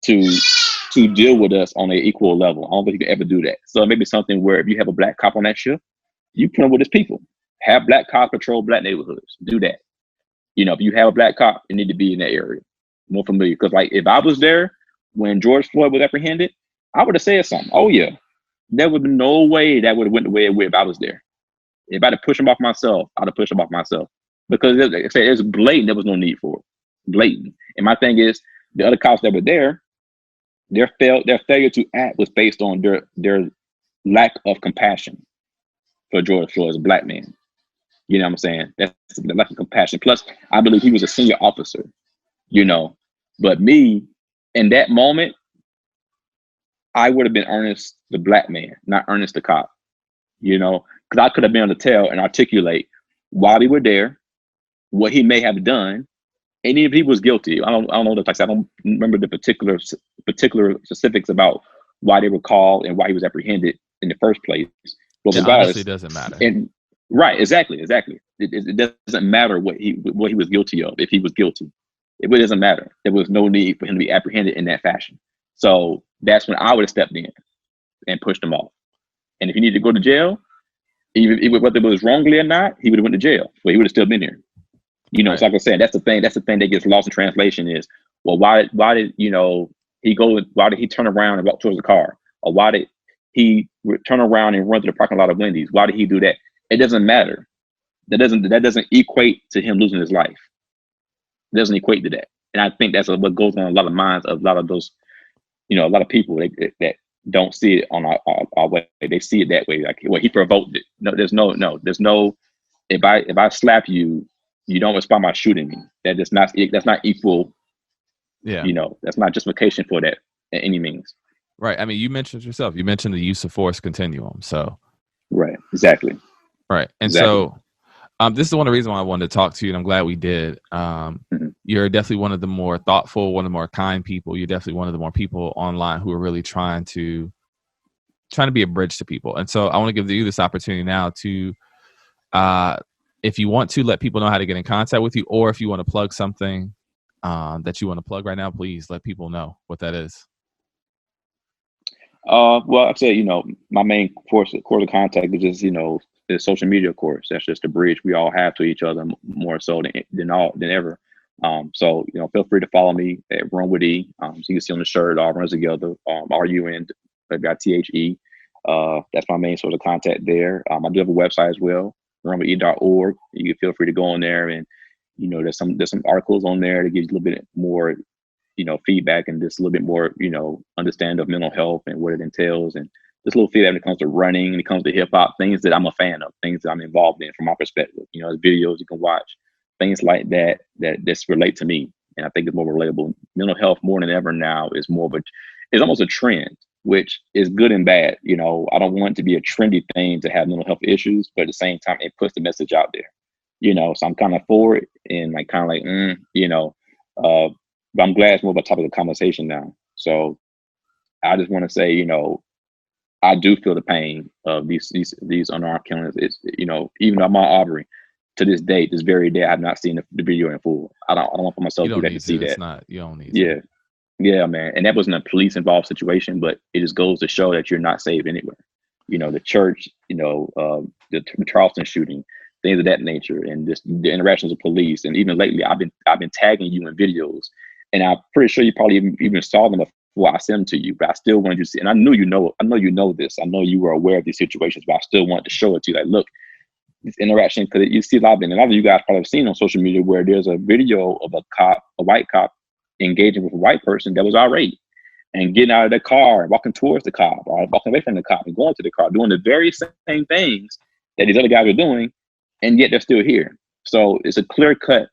to deal with us on an equal level. I don't think you can ever do that. So maybe something where if you have a black cop on that shift, you put him with his people. Have black cops patrol black neighborhoods. Do that. If you have a black cop, you need to be in that area, more familiar. Because like if I was there when George Floyd was apprehended, I would have said something. Oh yeah, there would be no way that would have went the way it would if I was there. If I'd have pushed him off myself, I'd have pushed him off myself. Because like I said, it's blatant. There was no need for it. Blatant. And my thing is, the other cops that were there, their failure to act was based on their lack of compassion for George Floyd as a black man. You know what I'm saying? That's the lack of compassion. Plus, I believe he was a senior officer. But me, in that moment, I would have been Ernest the black man, not Ernest the cop. Because I could have been able to tell and articulate why we were there, what he may have done, and if he was guilty. I don't know the, like I don't remember the particular specifics about why they were called and why he was apprehended in the first place. But honestly, it doesn't matter. And right, exactly. It doesn't matter what he was guilty of. If he was guilty, it doesn't matter. There was no need for him to be apprehended in that fashion. So that's when I would have stepped in and pushed him off. And if he needed to go to jail, even whether it was wrongly or not, he would have went to jail. But he would have still been here. Right. So like I said, that's the thing that gets lost in translation is, well, why did he go? Why did he turn around and walk towards the car? Or why did he turn around and run to the parking lot of Wendy's? Why did he do that? It doesn't matter. That doesn't equate to him losing his life. It doesn't equate to that. And I think that's what goes on in a lot of minds of a lot of those, a lot of people that don't see it on our way. They see it that way. Like, well, he provoked it. No, there's no. If I slap you, you don't respond by shooting me. That's not equal. Yeah. That's not justification for that in any means. Right. I mean, you mentioned yourself. You mentioned the use of force continuum. So. Right. Exactly. Right. And so this is one of the reasons why I wanted to talk to you, and I'm glad we did. You're definitely one of the more thoughtful, one of the more kind people. You're definitely one of the more people online who are really trying to be a bridge to people. And so I want to give you this opportunity now to, if you want to let people know how to get in contact with you, or if you want to plug something that you want to plug right now, please let people know what that is. Well, I'd say, my main course of contact is just, the social media course. That's just a bridge we all have to each other more so than ever. So, feel free to follow me at Run with E. So you can see on the shirt, all runs together, RUN.THE. That's my main source of contact there. I do have a website as well, runwithe.org. You can feel free to go on there, and, there's some articles on there to give you a little bit more, feedback and just a little bit more, understanding of mental health and what it entails, and just a little feedback when it comes to running, when it comes to hip hop, things that I'm a fan of, things that I'm involved in from my perspective. Videos you can watch, things like that just relate to me, and I think it's more relatable. Mental health more than ever now is it's almost a trend, which is good and bad. I don't want it to be a trendy thing to have mental health issues, but at the same time, it puts the message out there. So I'm kind of for it, and but I'm glad it's more of a topic of conversation now. So I just want to say, I do feel the pain of these unarmed killings. It's, even Ahmaud Arbery, to this day, this very day, I have not seen the video in full. I don't want for myself to see that. You don't need to. Yeah, man. And that wasn't a police involved situation, but it just goes to show that you're not safe anywhere. The church, the Charleston shooting, things of that nature, and just the interactions with police. And even lately, I've been tagging you in videos, and I'm pretty sure you probably even saw them before I sent them to you. But I still wanted you to see, and I know you know this. I know you were aware of these situations, but I still wanted to show it to you. Like, look, this interaction, because you see a lot of you guys probably have seen on social media where there's a video of a white cop engaging with a white person that was irate and getting out of the car and walking towards the cop, or walking away from the cop and going to the car, doing the very same things that these other guys are doing, and yet they're still here. So it's a clear cut,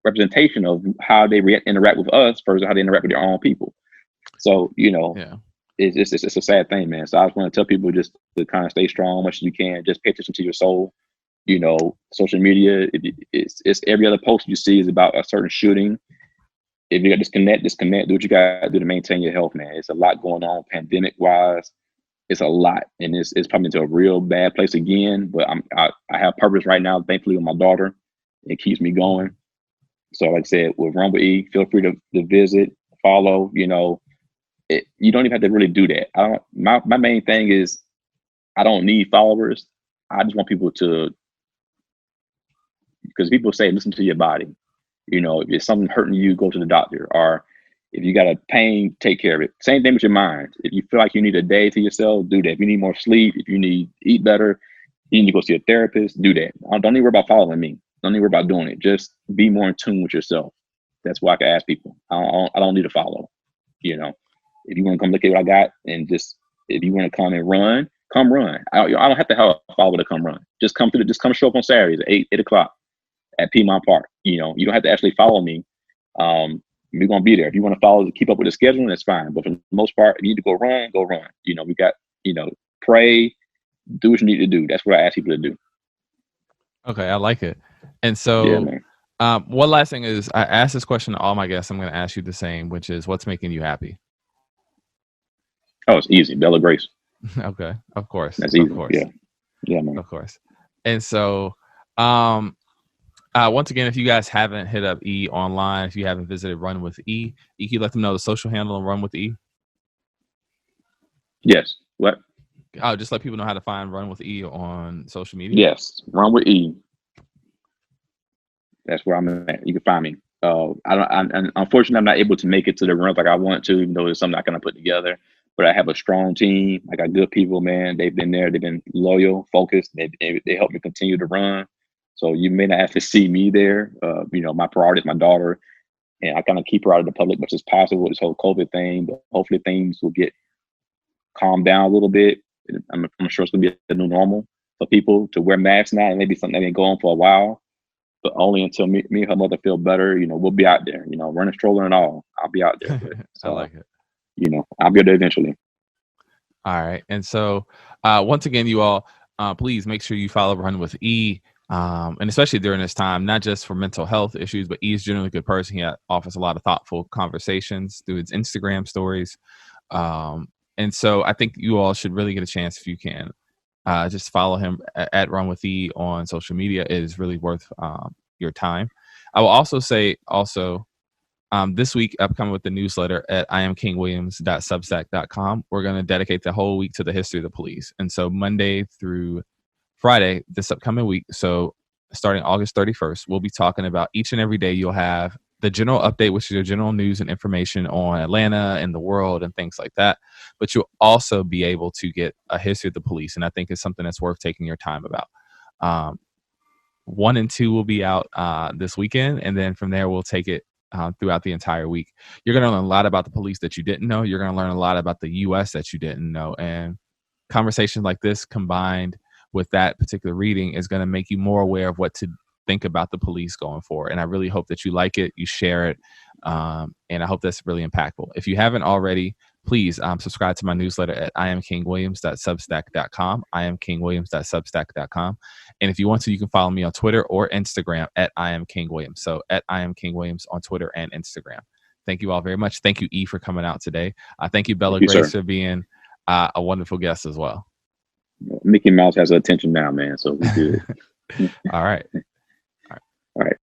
representation of how they interact with us versus how they interact with their own people. So, it's a sad thing, man. So I just want to tell people just to kind of stay strong as much as you can. Just pay attention to your soul. Social media, it's every other post you see is about a certain shooting. if you got disconnect, do what you got to do to maintain your health, man. It's a lot going on pandemic wise. It's a lot, and it's probably into a real bad place again. But I have purpose right now, thankfully, with my daughter. It keeps me going. So, like I said, with Run with E, feel free to visit, follow. You know, you don't even have to really do that. I don't. My main thing is I don't need followers. I just want people to, because people say listen to your body. You know, if it's something hurting you, go to the doctor. Or if you got a pain, take care of it. Same thing with your mind. If you feel like you need a day to yourself, do that. If you need more sleep, if you need to eat better, you need to go see a therapist, do that. Don't even worry about following me. Don't even worry about doing it. Just be more in tune with yourself. That's why I can ask people. I don't need to follow. You know, if you want to come look at what I got, and just if you want to come and run, come run. I don't have to have a follower to come run. Just come show up on Saturdays at 8 o'clock at Piedmont Park. You know, you don't have to actually follow me. We're gonna be there. If you want to follow, keep up with the schedule, that's fine. But for the most part, if you need to go run, go run. You know, we got, you know, pray, do what you need to do. That's what I ask people to do. Okay, I like it. And so, yeah, man. One last thing is, I ask this question to all my guests. I'm going to ask you the same, which is, what's making you happy? Oh, it's easy. Bella Grace. Okay, of course. That's easy. Of course. Yeah, man. Of course. And so, once again, if you guys haven't hit up E online, if you haven't visited Run with E, you can let them know the social handle of Run with E. Yes. What? Oh, just let people know how to find Run with E on social media. Yes, Run with E. That's where I'm at. You can find me. Unfortunately, I'm not able to make it to the runs like I want to, even though it's something I kind of put together. But I have a strong team. I got good people, man. They've been there. They've been loyal, focused. They help me continue to run. So you may not have to see me there. You know, my priority is my daughter, and I kind of keep her out of the public much as possible with this whole COVID thing. But hopefully things will get calmed down a little bit. I'm sure it's gonna be a new normal for people to wear masks now, and maybe something that ain't going for a while. But only until me and her mother feel better, you know, we'll be out there, you know, running stroller and all. I'll be out there. I like it. You know, I'll be there eventually. All right. And so once again, you all, please make sure you follow Run with E. And especially during this time, not just for mental health issues, but E is generally a good person. He offers a lot of thoughtful conversations through his Instagram stories. And so I think you all should really get a chance, if you can, just follow him at Run with E on social media. It is really worth your time. I will also say this week, upcoming with the newsletter at iamkingwilliams.substack.com, we're going to dedicate the whole week to the history of the police. And so Monday through Friday, this upcoming week, so starting August 31st, we'll be talking about each and every day. You'll have the general update, which is your general news and information on Atlanta and the world and things like that. But you'll also be able to get a history of the police. And I think it's something that's worth taking your time about. 1 and 2 will be out this weekend. And then from there, we'll take it throughout the entire week. You're going to learn a lot about the police that you didn't know. You're going to learn a lot about the U.S. that you didn't know. And conversations like this combined with that particular reading is going to make you more aware of what to think about the police going forward. And I really hope that you like it, you share it, and I hope that's really impactful. If you haven't already, please subscribe to my newsletter at iamkingwilliams.substack.com, iamkingwilliams.substack.com. And if you want to, you can follow me on Twitter or Instagram at iamkingwilliams. So at iamkingwilliams on Twitter and Instagram. Thank you all very much. Thank you, E, for coming out today. Thank you, Bella Grace, for being a wonderful guest as well. Mickey Mouse has attention now, man. So we good. All right. All right.